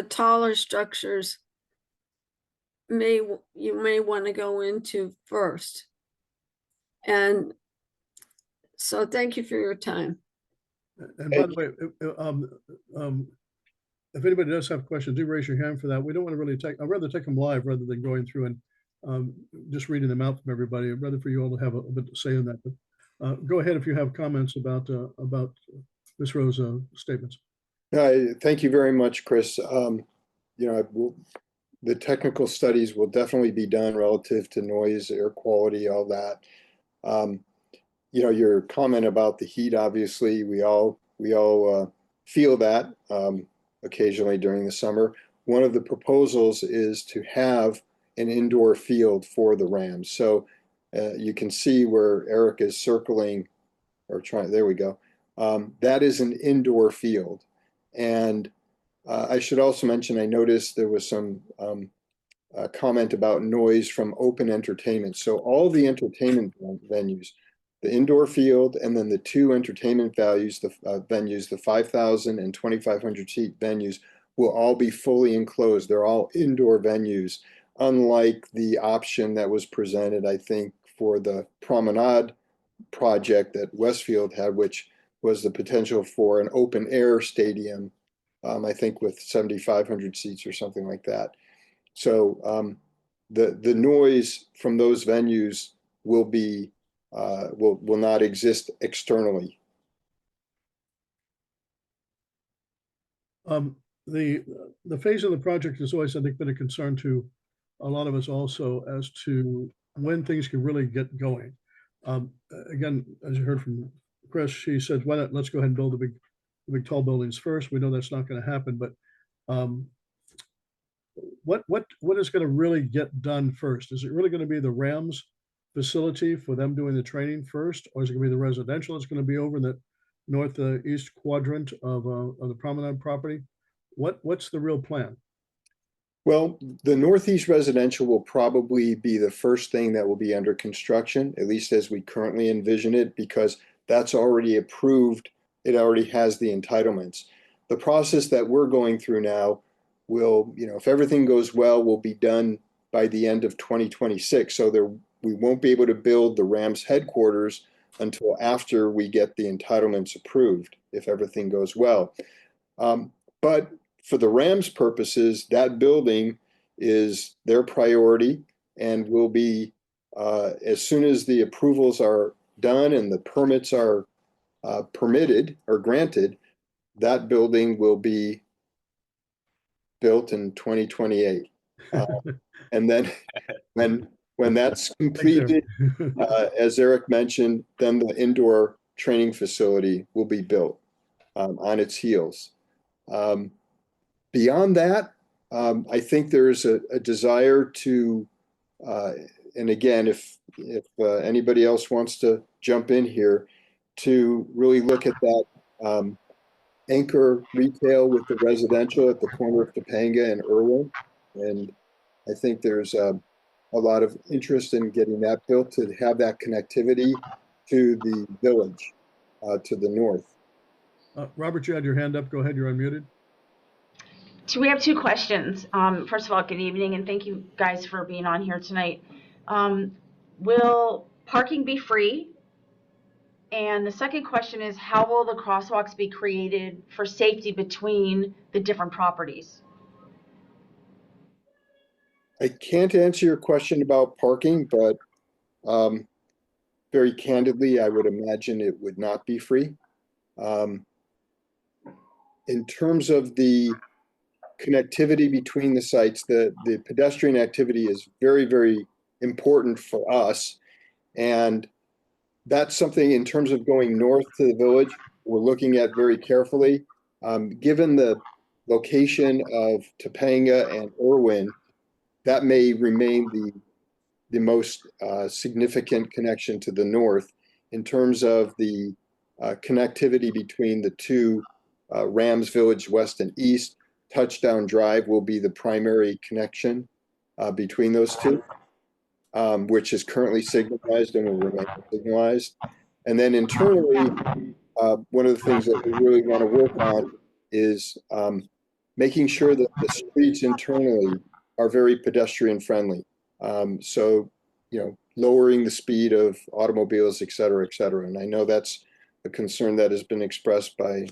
taller structures you may want to go into first. And so thank you for your time. And by the way, if anybody does have questions, do raise your hand for that. We don't want to really I'd rather take them live rather than going through and just reading them out from everybody. I'd rather for you all to have a bit to say in that. But go ahead if you have comments about Ms. Rowe's statements. Thank you very much, Chris. The technical studies will definitely be done relative to noise, air quality, all that. Your comment about the heat, obviously, we all feel that occasionally during the summer. One of the proposals is to have an indoor field for the Rams. So you can see where Eric is circling or trying, there we go. That is an indoor field. And I should also mention, I noticed there was some comment about noise from open entertainment. So all the entertainment venues, the indoor field, and then the two entertainment venues, the 5,000 and 2,500 seat venues will all be fully enclosed. They're all indoor venues, unlike the option that was presented, I think, for the promenade project that Westfield had, which was the potential for an open air stadium, I think with 7,500 seats or something like that. So the noise from those venues will be will not exist externally. The phase of the project has always, I think, been a concern to a lot of us also as to when things can really get going. Again, as you heard from Chris, she said, "Why not? Let's go ahead and build the big tall buildings first." We know that's not going to happen, but what is going to really get done first? Is it really going to be the Rams facility for them doing the training first, or is it going to be the residential? It's going to be over in the northeast quadrant of the promenade property. What's the real plan? Well, the Northeast residential will probably be the first thing that will be under construction, at least as we currently envision it, because that's already approved. It already has the entitlements. The process that we're going through now will, if everything goes well, will be done by the end of 2026. So we won't be able to build the Rams headquarters until after we get the entitlements approved, if everything goes well. But for the Rams purposes, that building is their priority and will be, as soon as the approvals are done and the permits are permitted or granted, that building will be built in 2028. And then when that's completed, as Eric mentioned, then the indoor training facility will be built on its heels. Beyond that, I think there's a desire to, and again, if anybody else wants to jump in here, to really look at that anchor retail with the residential at the corner of Topanga and Irwin. And I think there's a lot of interest in getting that built to have that connectivity to the village to the north. Robert, you had your hand up. Go ahead. You're unmuted. So we have two questions. First of all, good evening, and thank you guys for being on here tonight. Will parking be free? And the second question is, how will the crosswalks be created for safety between the different properties? I can't answer your question about parking, but very candidly, I would imagine it would not be free. In terms of the connectivity between the sites, the pedestrian activity is very, very important for us. And that's something in terms of going north to the village, we're looking at very carefully. Given the location of Topanga and Irwin, that may remain the most significant connection to the north. In terms of the connectivity between the two Rams Village West and East, Touchdown Drive will be the primary connection between those two, which is currently signalized and will remain signalized. And then internally, one of the things that we really want to work on is making sure that the streets internally are very pedestrian friendly. So, lowering the speed of automobiles, et cetera, et cetera. And I know that's a concern that has been expressed by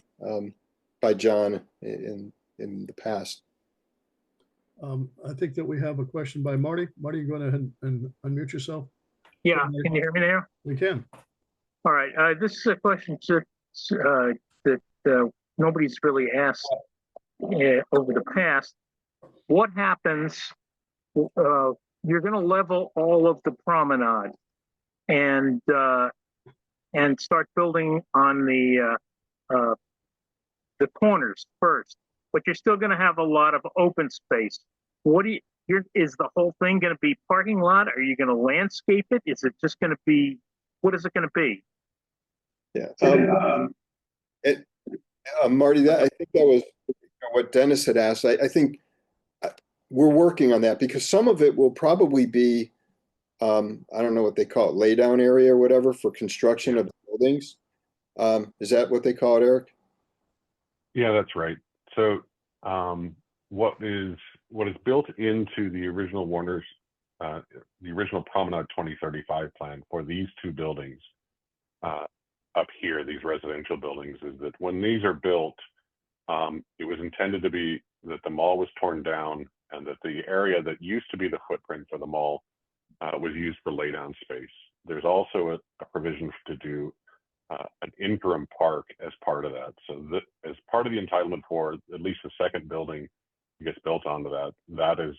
John in the past. I think that we have a question by Marty. Marty, go ahead and unmute yourself. Yeah, can you hear me now? We can. All right, this is a question that nobody's really asked over the past. What happens, you're gonna level all of the promenade and start building on the corners first, but you're still gonna have a lot of open space. Is the whole thing gonna be parking lot? Are you gonna landscape it? Is it just gonna be, what is it gonna be? Yeah, Marty, I think that was what Dennis had asked. I think we're working on that because some of it will probably be, I don't know what they call it, lay down area or whatever for construction of buildings. Is that what they call it, Eric? Yeah, that's right. So what is built into the original Warner's, the original Promenade 2035 plan for these two buildings up here, these residential buildings, is that when these are built, it was intended to be that the mall was torn down and that the area that used to be the footprint for the mall was used for laydown space. There's also a provision to do an interim park as part of that. So that as part of the entitlement for at least the second building gets built onto that, that is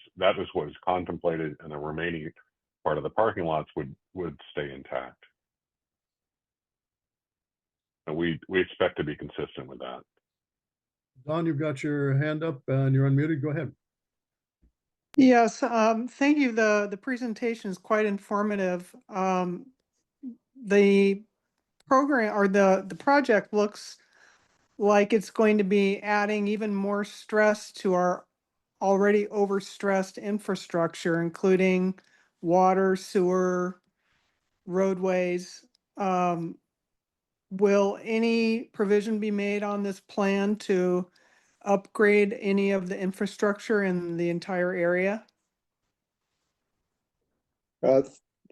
what is contemplated, and the remaining part of the parking lots would stay intact. And we expect to be consistent with that. Don, you've got your hand up and you're unmuted. Go ahead. Yes, thank you. The presentation is quite informative. The program or the project looks like it's going to be adding even more stress to our already overstressed infrastructure, including water, sewer, roadways. Will any provision be made on this plan to upgrade any of the infrastructure in the entire area?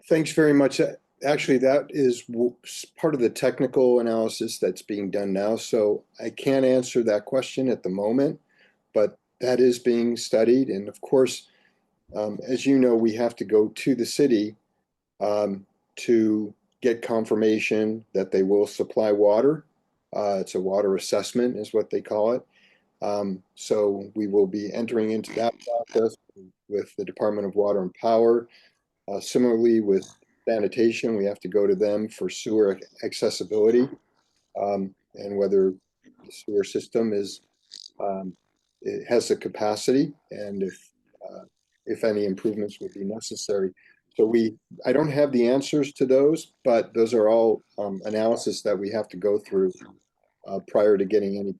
Thanks very much. Actually, that is part of the technical analysis that's being done now. So I can't answer that question at the moment, but that is being studied. And of course, as you know, we have to go to the city to get confirmation that they will supply water. It's a water assessment is what they call it. So we will be entering into that process with the Department of Water and Power. Similarly with sanitation, we have to go to them for sewer accessibility and whether the sewer system is it has the capacity, and if any improvements would be necessary. So I don't have the answers to those, but those are all analysis that we have to go through prior to getting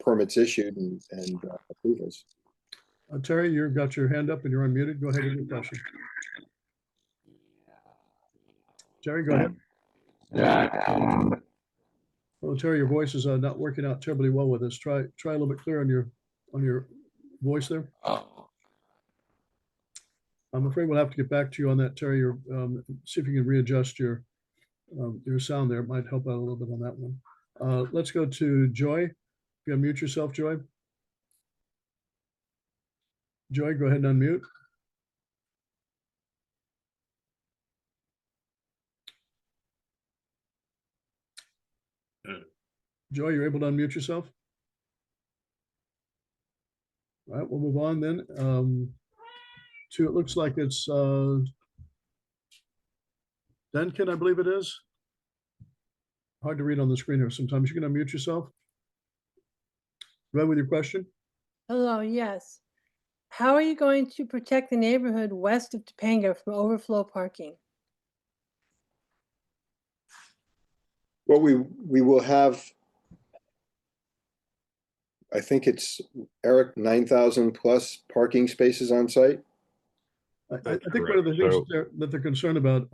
permits issued and approvals. Terry, you've got your hand up and you're unmuted. Go ahead with your question. Terry, go ahead. Well, Terry, your voice is not working out terribly well with us. Try a little bit clearer on your voice there. I'm afraid we'll have to get back to you on that, Terry. See if you can readjust your sound there. It might help out a little bit on that one. Let's go to Joy. You unmute yourself, Joy. Joy, go ahead and unmute. Joy, you're able to unmute yourself? All right, we'll move on then. It looks like it's Denkin, I believe it is. Hard to read on the screen here sometimes. You can unmute yourself. Go ahead with your question. Hello, yes. How are you going to protect the neighborhood west of Topanga from overflow parking? Well, we will have, I think it's, Eric, 9,000 plus parking spaces on site. I think one of the things that they're concerned about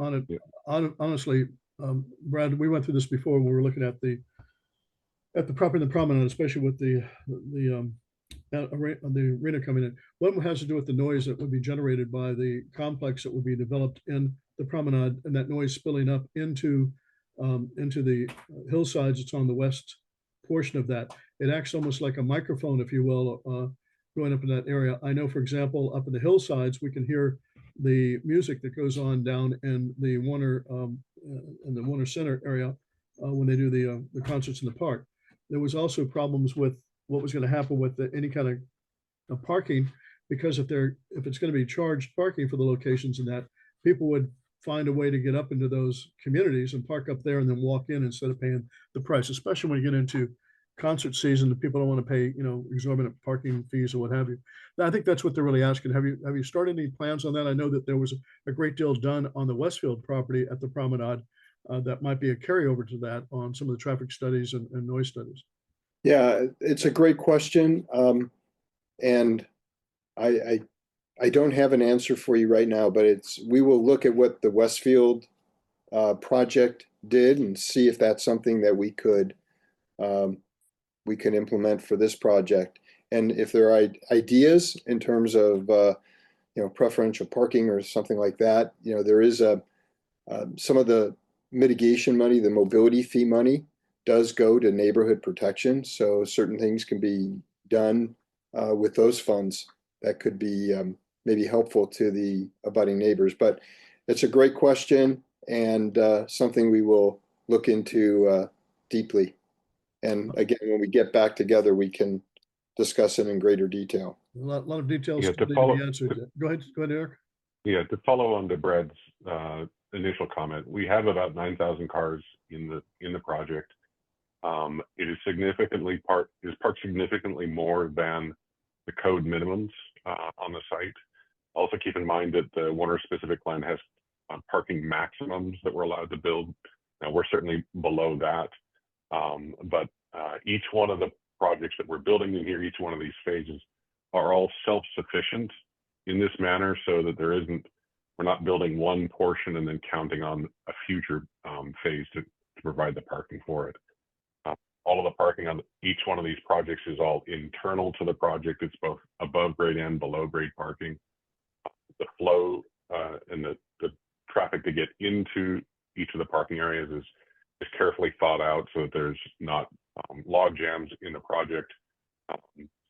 honestly, Brad, we went through this before when we were looking at the property in the promenade, especially with the arena coming in. One has to do with the noise that would be generated by the complex that would be developed in the promenade, and that noise spilling up into the hillsides. It's on the west portion of that. It acts almost like a microphone, if you will, going up in that area. I know, for example, up in the hillsides, we can hear the music that goes on down in the Warner Center area when they do the concerts in the park. There was also problems with what was going to happen with any kind of parking, because if it's going to be charged parking for the locations and that, people would find a way to get up into those communities and park up there and then walk in instead of paying the price, especially when you get into concert season. The people don't want to pay, exorbitant parking fees or what have you. Now, I think that's what they're really asking. Have you started any plans on that? I know that there was a great deal done on the Westfield property at the promenade that might be a carryover to that on some of the traffic studies and noise studies. Yeah, it's a great question. And I don't have an answer for you right now, but we will look at what the Westfield project did and see if that's something that we can implement for this project. And if there are ideas in terms of preferential parking or something like that, there is some of the mitigation money, the mobility fee money, does go to neighborhood protection. So certain things can be done with those funds that could be maybe helpful to the abutting neighbors. But it's a great question and something we will look into deeply. And again, when we get back together, we can discuss it in greater detail. A lot of details Yeah, still to need to be follow- answered. Go ahead, Eric. Yeah, to follow on to Brad's initial comment, we have about 9,000 cars in the project. It is parked significantly more than the code minimums on the site. Also keep in mind that the Warner specific plan has parking maximums that we're allowed to build. Now we're certainly below that, but each one of the projects that we're building in here, each one of these phases are all self-sufficient in this manner, so that we're not building one portion and then counting on a future phase to provide the parking for it. All of the parking on each one of these projects is all internal to the project. It's both above grade and below grade parking. The flow and the traffic to get into each of the parking areas is carefully thought out so that there's not log jams in the project.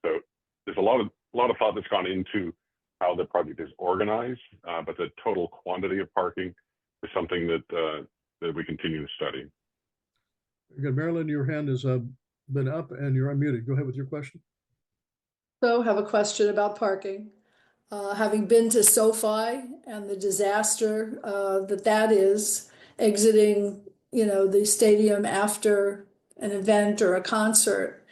So there's a lot of thought that's gone into how the project is organized, but the total quantity of parking is something that we continue to study. Good. Marilyn, your hand has been up and you're unmuted. Go ahead with your question. So have a question about parking. Having been to SoFi and the disaster that is exiting, the stadium after an event or a concert,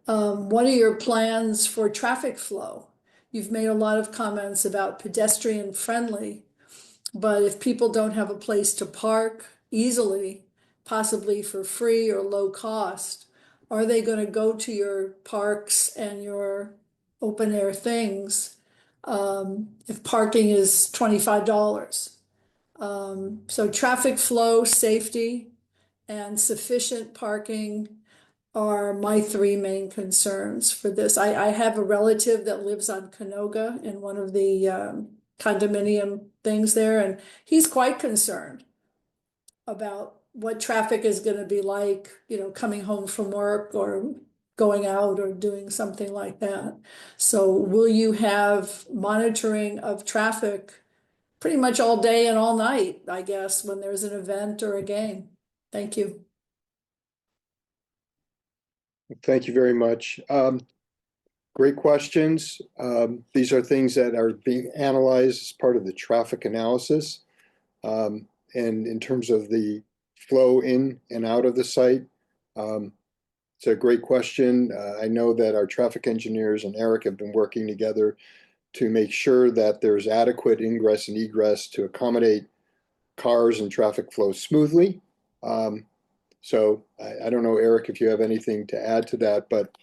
what are your plans for traffic flow? You've made a lot of comments about pedestrian friendly, but if people don't have a place to park easily, possibly for free or low cost, are they going to go to your parks and your open air things if parking is $25? So traffic flow, safety, and sufficient parking are my three main concerns for this. I have a relative that lives on Canoga in one of the condominium things there, and he's quite concerned about what traffic is going to be like, coming home from work or going out or doing something like that. So will you have monitoring of traffic pretty much all day and all night, I guess, when there's an event or a game? Thank you. Thank you very much. Great questions. These are things that are being analyzed as part of the traffic analysis. And in terms of the flow in and out of the site, it's a great question. I know that our traffic engineers and Eric have been working together to make sure that there's adequate ingress and egress to accommodate cars and traffic flow smoothly. So I don't know, Eric, if you have anything to add to that, but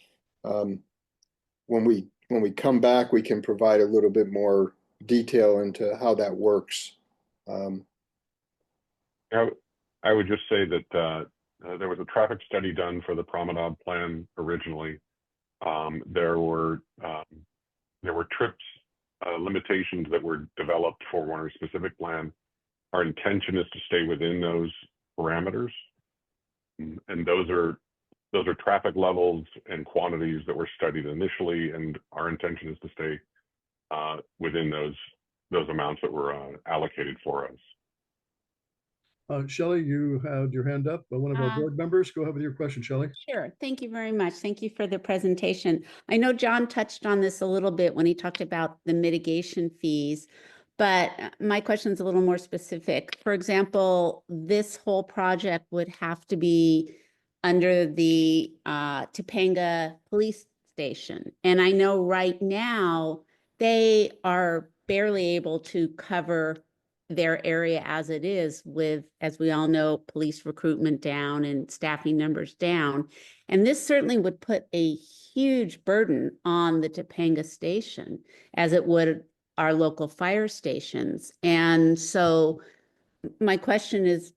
when we come back, we can provide a little bit more detail into how that works. I would just say that there was a traffic study done for the promenade plan originally. There were trips limitations that were developed for Warner specific plan. Our intention is to stay within those parameters, and those are traffic levels and quantities that were studied initially, and our intention is to stay within those amounts that were allocated for us. Shelley, you had your hand up, but one of our board members. Go ahead with your question, Shelley. Sure. Thank you very much. Thank you for the presentation. I know John touched on this a little bit when he talked about the mitigation fees, but my question is a little more specific. For example, this whole project would have to be under the Topanga Police Station. And I know right now they are barely able to cover their area as it is with, as we all know, police recruitment down and staffing numbers down. And this certainly would put a huge burden on the Topanga station, as it would our local fire stations. And so my question is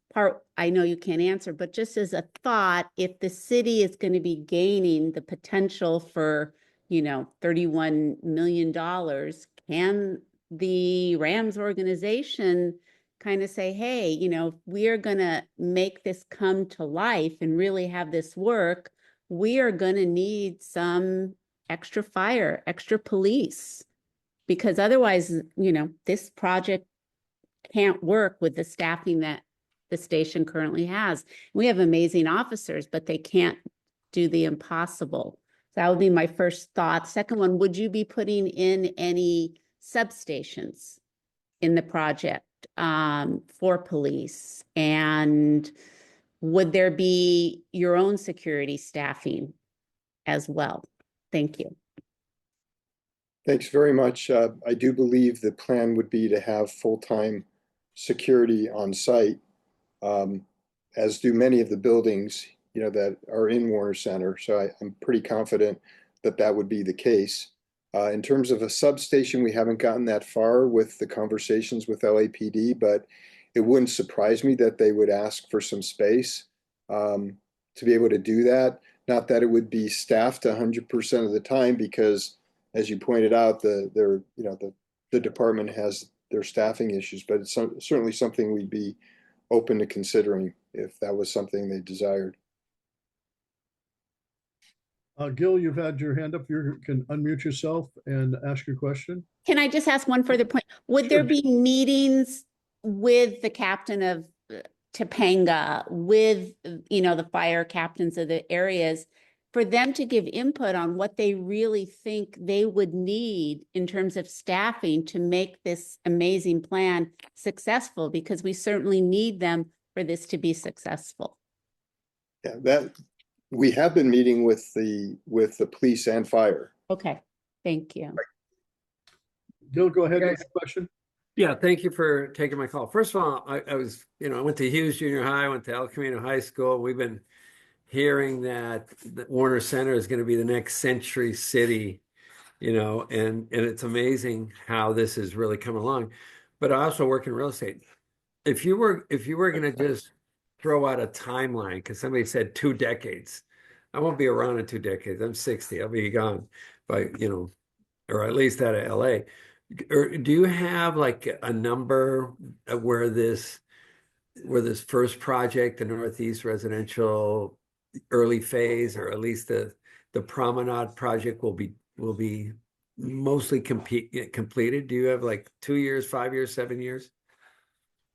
I know you can't answer, but just as a thought, if the city is going to be gaining the potential for, $31 million, can the Rams organization, kind of say, hey, if we are going to make this come to life and really have this work, we are going to need some extra fire, extra police, because otherwise, this project can't work with the staffing that the station currently has. We have amazing officers, but they can't do the impossible. So that would be my first thought. Second one, would you be putting in any substations in the project for police? And would there be your own security staffing as well? Thank you. Thanks very much. I do believe the plan would be to have full-time security on site, as do many of the buildings, that are in Warner Center. So I'm pretty confident that that would be the case. In terms of a substation, we haven't gotten that far with the conversations with LAPD, but it wouldn't surprise me that they would ask for some space to be able to do that. Not that it would be staffed 100% of the time, because as you pointed out, the department has their staffing issues, but it's certainly something we'd be open to considering if that was something they desired. Gil, you've had your hand up. You can unmute yourself and ask your question. Can I just ask one further point? Would there be meetings with the captain of Topanga, with, the fire captains of the areas, for them to give input on what they really think they would need in terms of staffing to make this amazing plan successful? Because we certainly need them for this to be successful. Yeah, that we have been meeting with the police and fire. Okay, thank you. Gil, go ahead with the question. Yeah, thank you for taking my call. First of all, I was, I went to Hughes Junior High, went to El Camino High School. We've been hearing that Warner Center is going to be the next century city, and it's amazing how this is really coming along. But I also work in real estate. If you were going to just throw out a timeline, because somebody said 2 decades, I won't be around in 2 decades. I'm 60. I'll be gone by, or at least out of LA. Or do you have like a number where this first project, the Northeast residential early phase, or at least the promenade project will be mostly completed? Do you have like 2 years, 5 years, 7 years?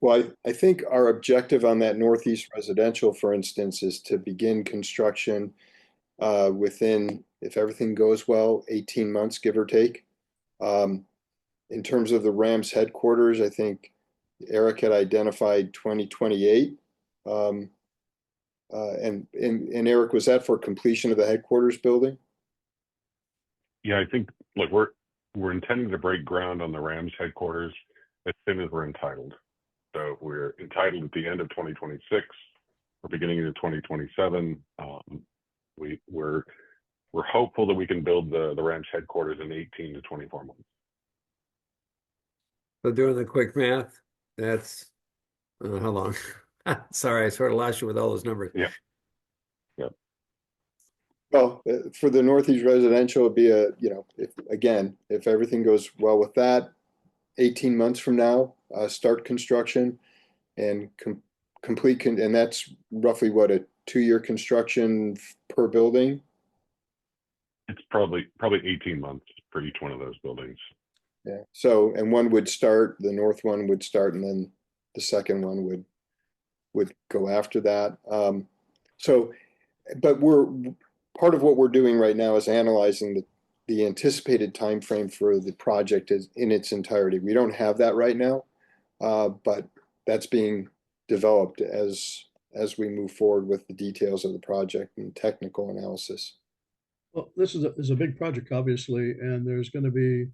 Well, I think our objective on that Northeast residential, for instance, is to begin construction within, if everything goes well, 18 months, give or take. In terms of the Rams headquarters, I think Eric had identified 2028. And Eric, was that for completion of the headquarters building? Yeah, I think, look, we're intending to break ground on the Rams headquarters as soon as we're entitled. So we're entitled at the end of 2026 or beginning of 2027. We're hopeful that we can build the Rams headquarters in 18 to 24 months. So doing the quick math, that's how long? Sorry, I sort of lost you with all those numbers. Yeah. Yeah. Well, for the Northeast residential, it'd be if everything goes well with that, 18 months from now, start construction and complete, and that's roughly what, a 2-year construction per building? It's probably 18 months for each one of those buildings. Yeah. So, and one would start, the north one would start, and then the second one would go after that. But part of what we're doing right now is analyzing the anticipated time frame for the project is in its entirety. We don't have that right now, but that's being developed as we move forward with the details of the project and technical analysis. Well, this is a big project, obviously, and there's going to be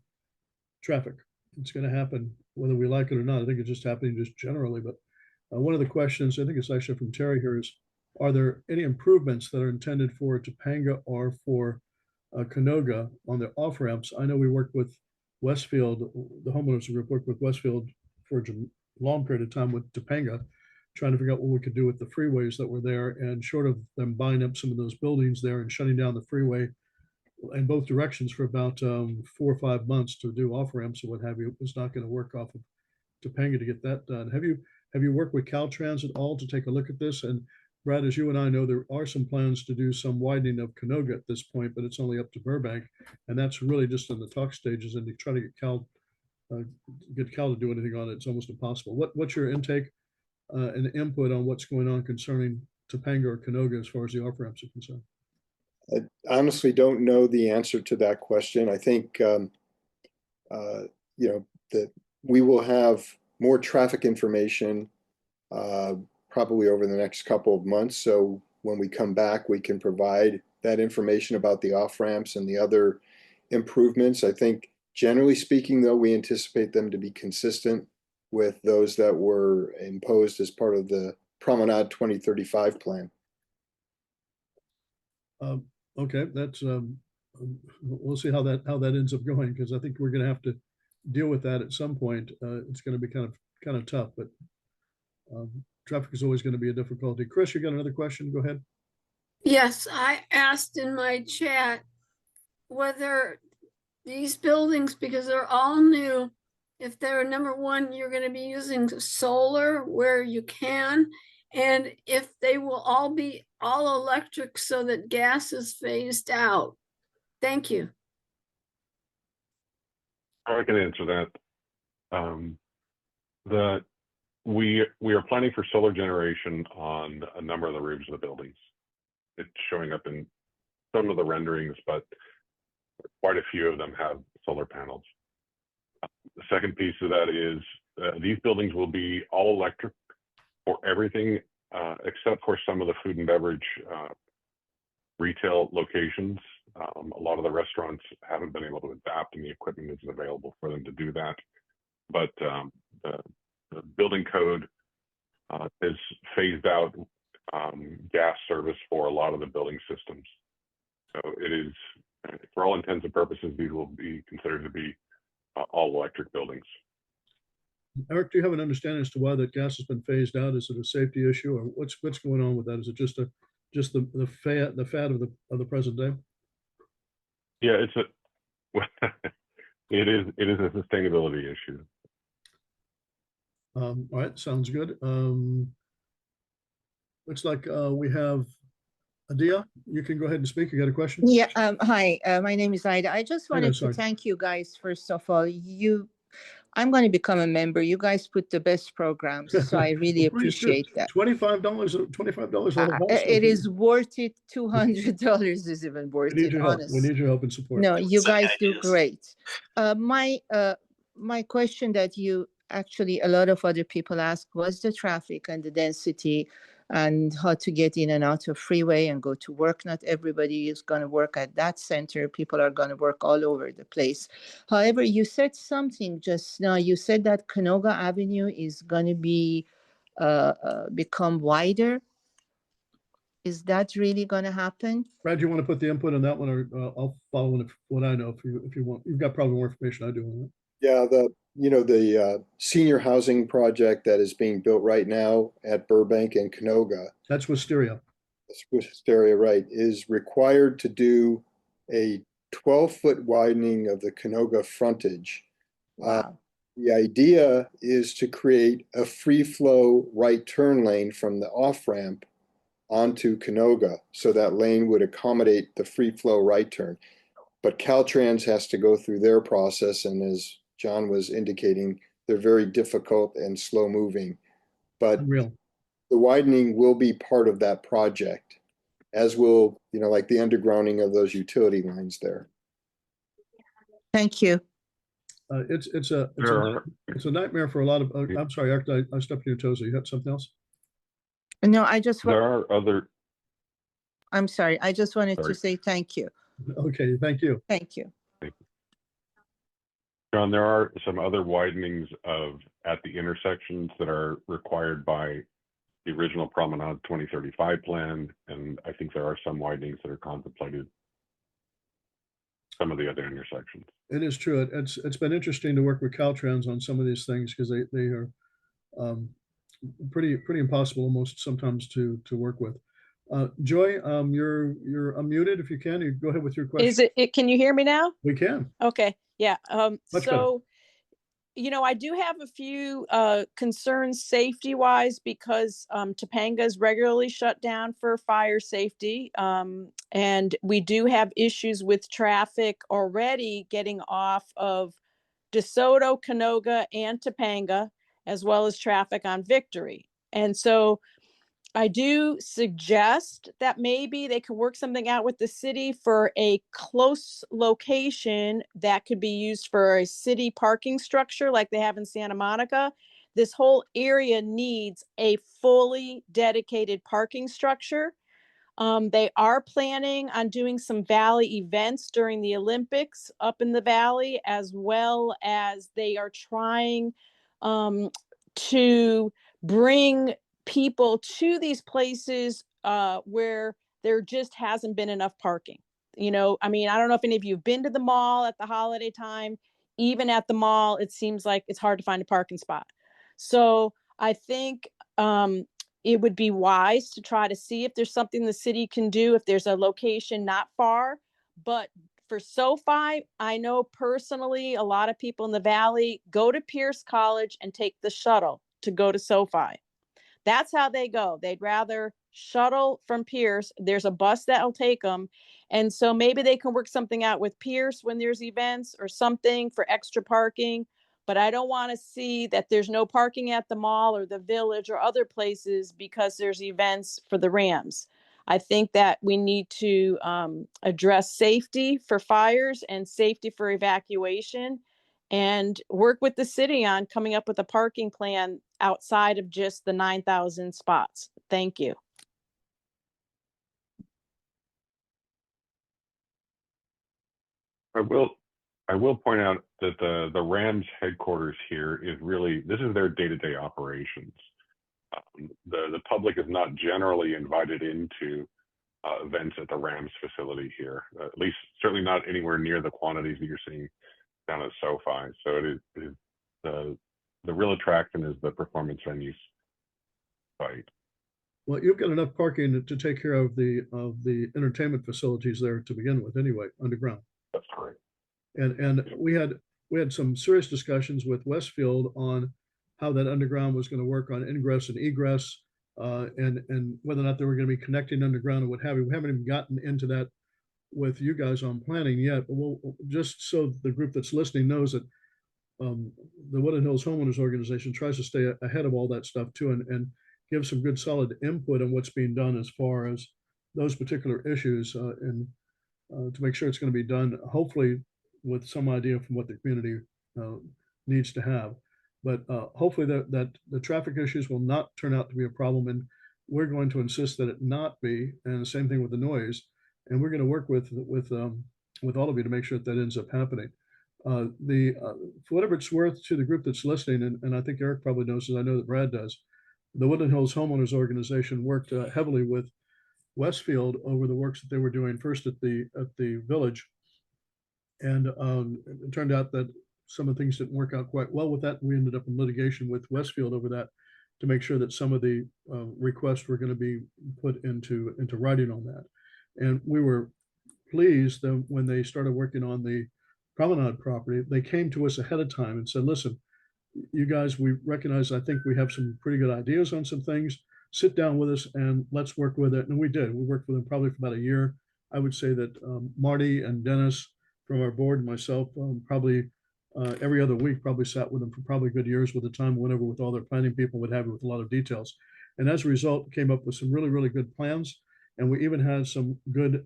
traffic. It's going to happen whether we like it or not. I think it's just happening just generally. But one of the questions, I think it's actually from Terry here, is, are there any improvements that are intended for Topanga or for Canoga on their off ramps? I know we worked with Westfield, the homeowners group worked with Westfield for a long period of time with Topanga, trying to figure out what we could do with the freeways that were there. And short of them buying up some of those buildings there and shutting down the freeway in both directions for about 4 or 5 months to do off ramps or what have you, it was not going to work off of Topanga to get that done. Have you worked with Caltrans at all to take a look at this? And Brad, as you and I know, there are some plans to do some widening of Canoga at this point, but it's only up to Burbank, and that's really just in the talk stages. And to try to get Cal to do anything on it, it's almost impossible. What's your intake and input on what's going on concerning Topanga or Canoga as far as the off ramps are concerned? I honestly don't know the answer to that question. I think that we will have more traffic information probably over the next couple of months. So when we come back, we can provide that information about the off ramps and the other improvements. I think generally speaking, though, we anticipate them to be consistent with those that were imposed as part of the Promenade 2035 plan. Okay, that's we'll see how that ends up going, because I think we're going to have to deal with that at some point. It's going to be kind of tough, but traffic is always going to be a difficulty. Chris, you got another question? Go ahead. Yes, I asked in my chat whether these buildings, because they're all new, if they're number one, you're going to be using solar where you can, and if they will all be all electric so that gas is phased out. Thank you. I can answer that. We are planning for solar generation on a number of the roofs of the buildings. It's showing up in some of the renderings, but quite a few of them have solar panels. The second piece of that is these buildings will be all electric for everything except for some of the food and beverage retail locations. A lot of the restaurants haven't been able to adapt, and the equipment isn't available for them to do that. But the building code has phased out gas service for a lot of the building systems. So it is, for all intents and purposes, these will be considered to be all electric buildings. Eric, do you have an understanding as to why that gas has been phased out? Is it a safety issue, or what's going on with that? Is it just the fad of the present day? Yeah, it is a sustainability issue. All right, sounds good. Looks like we have Adia. You can go ahead and speak. You got a question? Yeah. Hi, my name is Ida. I just wanted to sorry. thank you guys. First of all, I'm going to become a member. You guys put the best programs, so I really appreciate that. $25. It is worth it. $200 is even worth it. Honestly, we need your help and support. No, you guys do great. My question that a lot of other people asked was the traffic and the density and how to get in and out of freeway and go to work. Not everybody is going to work at that center. People are going to work all over the place. However, you said something just now. You said that Canoga Avenue is going to be become wider. Is that really going to happen? Brad, do you want to put the input on that one, or I'll follow in what I know if you want. You've got probably more information I do on that. Yeah, the senior housing project that is being built right now at Burbank and Canoga. That's Wisteria. That's Wisteria, right, is required to do a 12-foot widening of the Canoga frontage. Wow. The idea is to create a free flow right turn lane from the off ramp onto Canoga, so that lane would accommodate the free flow right turn. But Caltrans has to go through their process, and as John was indicating, they're very difficult and slow moving. But the widening will be part of that project, as will, like the undergrounding of those utility lines there. Thank you. It's a nightmare for a lot of. I'm sorry, Eric, I stepped on your toes. You had something else? No, I just. There are other. I'm sorry. I just wanted to say thank you. Okay, thank you. Thank you. John, there are some other widenings at the intersections that are required by the original Promenade 2035 plan, and I think there are some widenings that are contemplated some of the other intersections. It is true. It's been interesting to work with Caltrans on some of these things, because they are pretty impossible almost sometimes to work with. Joy, you're unmuted. If you can, you go ahead with your question. Is it? Can you hear me now? We can. Okay. Yeah. Much better. I do have a few concerns safety wise because Topanga is regularly shut down for fire safety. And we do have issues with traffic already getting off of DeSoto, Canoga, and Topanga, as well as traffic on Victory. And so I do suggest that maybe they could work something out with the city for a close location that could be used for a city parking structure like they have in Santa Monica. This whole area needs a fully dedicated parking structure. They are planning on doing some valley events during the Olympics up in the valley, as well as they are trying to bring people to these places where there just hasn't been enough parking. I mean, I don't know if any of you have been to the mall at the holiday time. Even at the mall, it seems like it's hard to find a parking spot. So I think it would be wise to try to see if there's something the city can do, if there's a location not far. But for SoFi, I know personally a lot of people in the Valley go to Pierce College and take the shuttle to go to SoFi. That's how they go. They'd rather shuttle from Pierce. There's a bus that'll take them. And so maybe they can work something out with Pierce when there's events or something for extra parking. But I don't want to see that there's no parking at the mall or the village or other places because there's events for the Rams. I think that we need to address safety for fires and safety for evacuation and work with the city on coming up with a parking plan outside of just the 9,000 spots. Thank you. I will point out that the Rams headquarters here is really, this is their day-to-day operations. The public is not generally invited into events at the Rams facility here, at least certainly not anywhere near the quantities that you're seeing down at SoFi. So it is the real attraction is the performance venues site. Well, you've got enough parking to take care of the entertainment facilities there to begin with anyway, underground. That's correct. And we had some serious discussions with Westfield on how that underground was going to work on ingress and egress, and whether or not they were going to be connecting underground and what have you. We haven't even gotten into that with you guys on planning yet. But we'll, just so the group that's listening knows that the Woodland Hills Homeowners Organization tries to stay ahead of all that stuff too, and give some good solid input on what's being done as far as those particular issues, and to make sure it's going to be done, hopefully with some idea from what the community needs to have. But hopefully that the traffic issues will not turn out to be a problem, and we're going to insist that it not be. And the same thing with the noise. And we're going to work with all of you to make sure that ends up happening. For whatever it's worth to the group that's listening, and I think Eric probably knows, and I know that Brad does, the Woodland Hills Homeowners Organization worked heavily with Westfield over the works that they were doing first at the village, and it turned out that some of the things didn't work out quite well with that. We ended up in litigation with Westfield over that to make sure that some of the requests were going to be put into writing on that. And we were pleased that when they started working on the promenade property, they came to us ahead of time and said, listen, you guys, we recognize, I think we have some pretty good ideas on some things. Sit down with us and let's work with it. And we did. We worked with them probably for about a year. I would say that Marty and Dennis from our board and myself probably every other week probably sat with them for probably good years with the time, whenever with all their planning people would have it with a lot of details. And as a result, came up with some really, really good plans. And we even had some good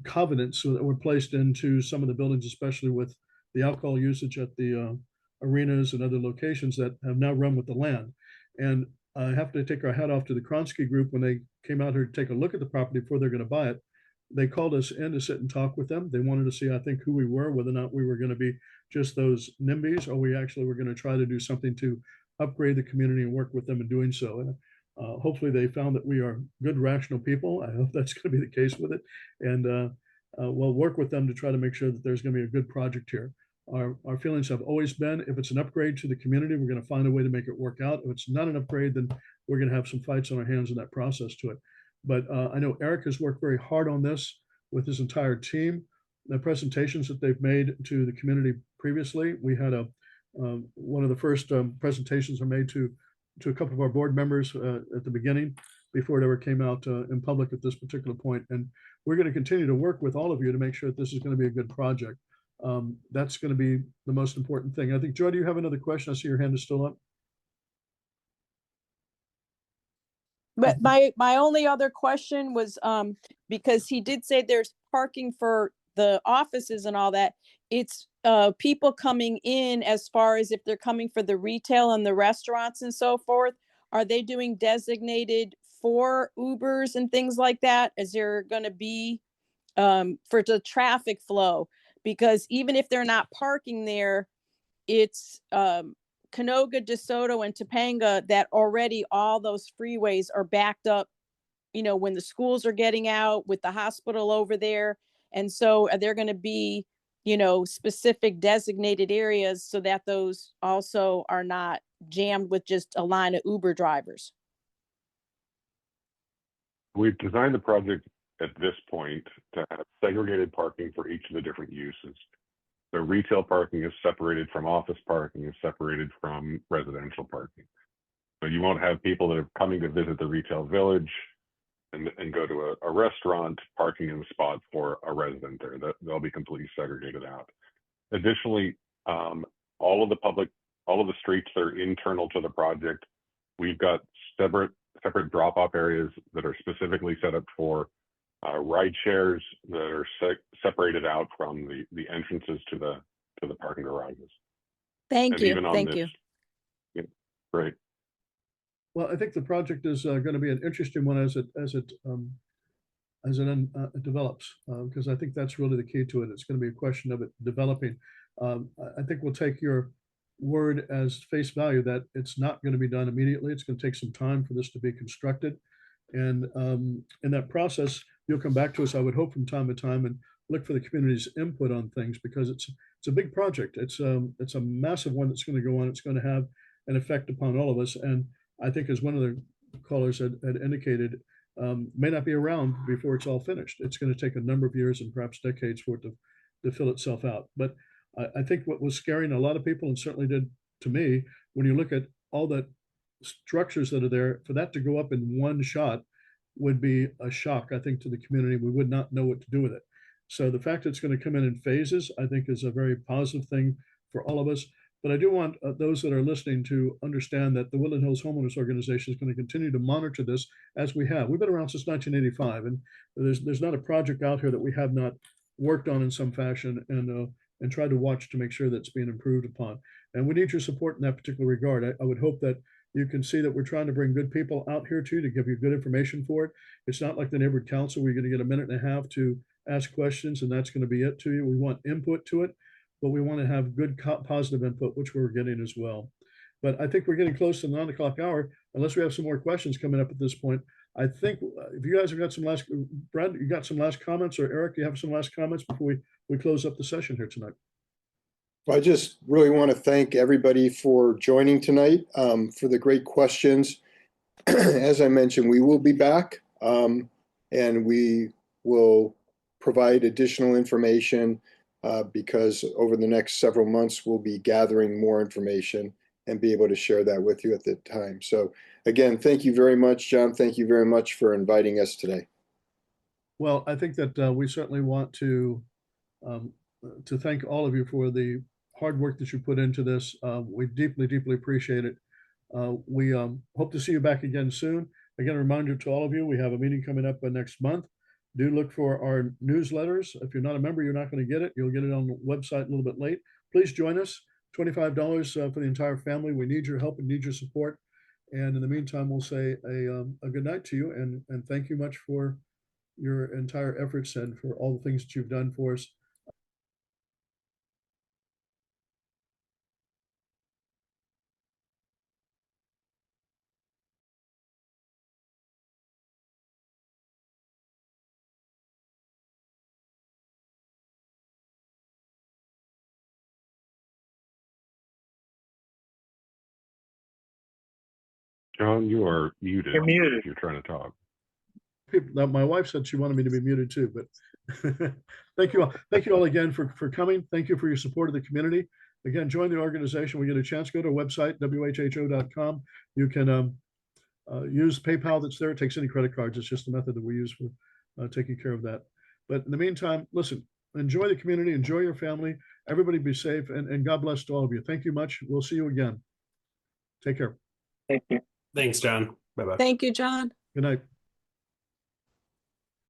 covenants that were placed into some of the buildings, especially with the alcohol usage at the arenas and other locations that have now run with the land. And I have to take our hat off to the Kronsky group when they came out here to take a look at the property before they're going to buy it. They called us in to sit and talk with them. They wanted to see, I think, who we were, whether or not we were going to be just those NIMBYs, or we actually were going to try to do something to upgrade the community and work with them in doing so. And hopefully they found that we are good, rational people. I hope that's going to be the case with it. And we'll work with them to try to make sure that there's going to be a good project here. Our feelings have always been, if it's an upgrade to the community, we're going to find a way to make it work out. If it's not an upgrade, then we're going to have some fights on our hands in that process to it. But I know Eric has worked very hard on this with his entire team. the presentations that they've made to the community previously. We had one of the first presentations are made to a couple of our board members at the beginning before it ever came out in public at this particular point. And we're going to continue to work with all of you to make sure that this is going to be a good project. That's going to be the most important thing. I think, Joy, do you have another question? I see your hand is still up. But my only other question was because he did say there's parking for the offices and all that. It's people coming in as far as if they're coming for the retail and the restaurants and so forth. Are they doing designated for Ubers and things like that? Is there going to be for the traffic flow? Because even if they're not parking there, it's Canoga, DeSoto, and Topanga that already all those freeways are backed up, you know, when the schools are getting out with the hospital over there. And so are there going to be, you know, specific designated areas so that those also are not jammed with just a line of Uber drivers? We've designed the project at this point to have segregated parking for each of the different uses. The retail parking is separated from office parking, is separated from residential parking. So you won't have people that are coming to visit the retail village and go to a restaurant parking in the spot for a resident there. They'll be completely segregated out. Additionally, all of the streets that are internal to the project, we've got separate drop-off areas that are specifically set up for ride shares that are separated out from the entrances to the parking garages. Thank you. Thank you. Yeah, great. Well, I think the project is going to be an interesting one as it develops, because I think that's really the key to it. It's going to be a question of it developing. I think we'll take your word as face value that it's not going to be done immediately. It's going to take some time for this to be constructed. And in that process, you'll come back to us, I would hope, from time to time and look for the community's input on things, because it's a big project. It's a massive one that's going to go on. It's going to have an effect upon all of us. And I think, as one of the callers had indicated, may not be around before it's all finished. It's going to take a number of years and perhaps decades for it to fill itself out. But I think what was scaring a lot of people, and certainly did to me, when you look at all the structures that are there, for that to go up in one shot would be a shock, I think, to the community. We would not know what to do with it. So the fact that it's going to come in phases, I think, is a very positive thing for all of us. But I do want those that are listening to understand that the Woodland Hills Homeowners Organization is going to continue to monitor this, as we have. We've been around since 1985, and there's not a project out here that we have not worked on in some fashion and tried to watch to make sure that it's being improved upon. And we need your support in that particular regard. I would hope that you can see that we're trying to bring good people out here too, to give you good information for it. It's not like the neighborhood council where you're going to get a minute and a half to ask questions and that's going to be it to you. We want input to it, but we want to have good positive input, which we're getting as well. But I think we're getting close to the 9 o'clock hour, unless we have some more questions coming up at this point. I think if you guys have got some Brad, you got some last comments, or Eric, you have some last comments before we close up the session here tonight? I just really want to thank everybody for joining tonight, for the great questions. As I mentioned, we will be back, and we will provide additional information because over the next several months, we'll be gathering more information and be able to share that with you at the time. So again, thank you very much, John. Thank you very much for inviting us today. Well, I think that we certainly want to thank all of you for the hard work that you put into this. We deeply, deeply appreciate it. We hope to see you back again soon. Again, a reminder to all of you, we have a meeting coming up next month. Do look for our newsletters. If you're not a member, you're not going to get it. You'll get it on the website a little bit late. Please join us. $25 for the entire family. We need your help and need your support. And in the meantime, we'll say a good night to you, and thank you much for your entire efforts and for all the things that you've done for us. John, you are muted. You're muted. If you're trying to talk. people. Now, my wife said she wanted me to be muted too, but thank you all. Thank you all again for coming. Thank you for your support of the community. Again, join the organization. We get a chance, go to our website, whho.com. You can use PayPal that's there. It takes any credit cards. It's just a method that we use for taking care of that. But in the meantime, listen, enjoy the community, enjoy your family. Everybody be safe, and God bless to all of you. Thank you much. We'll see you again. Take care. Thank you. Thanks, John. Bye-bye. Thank you, John. Good night.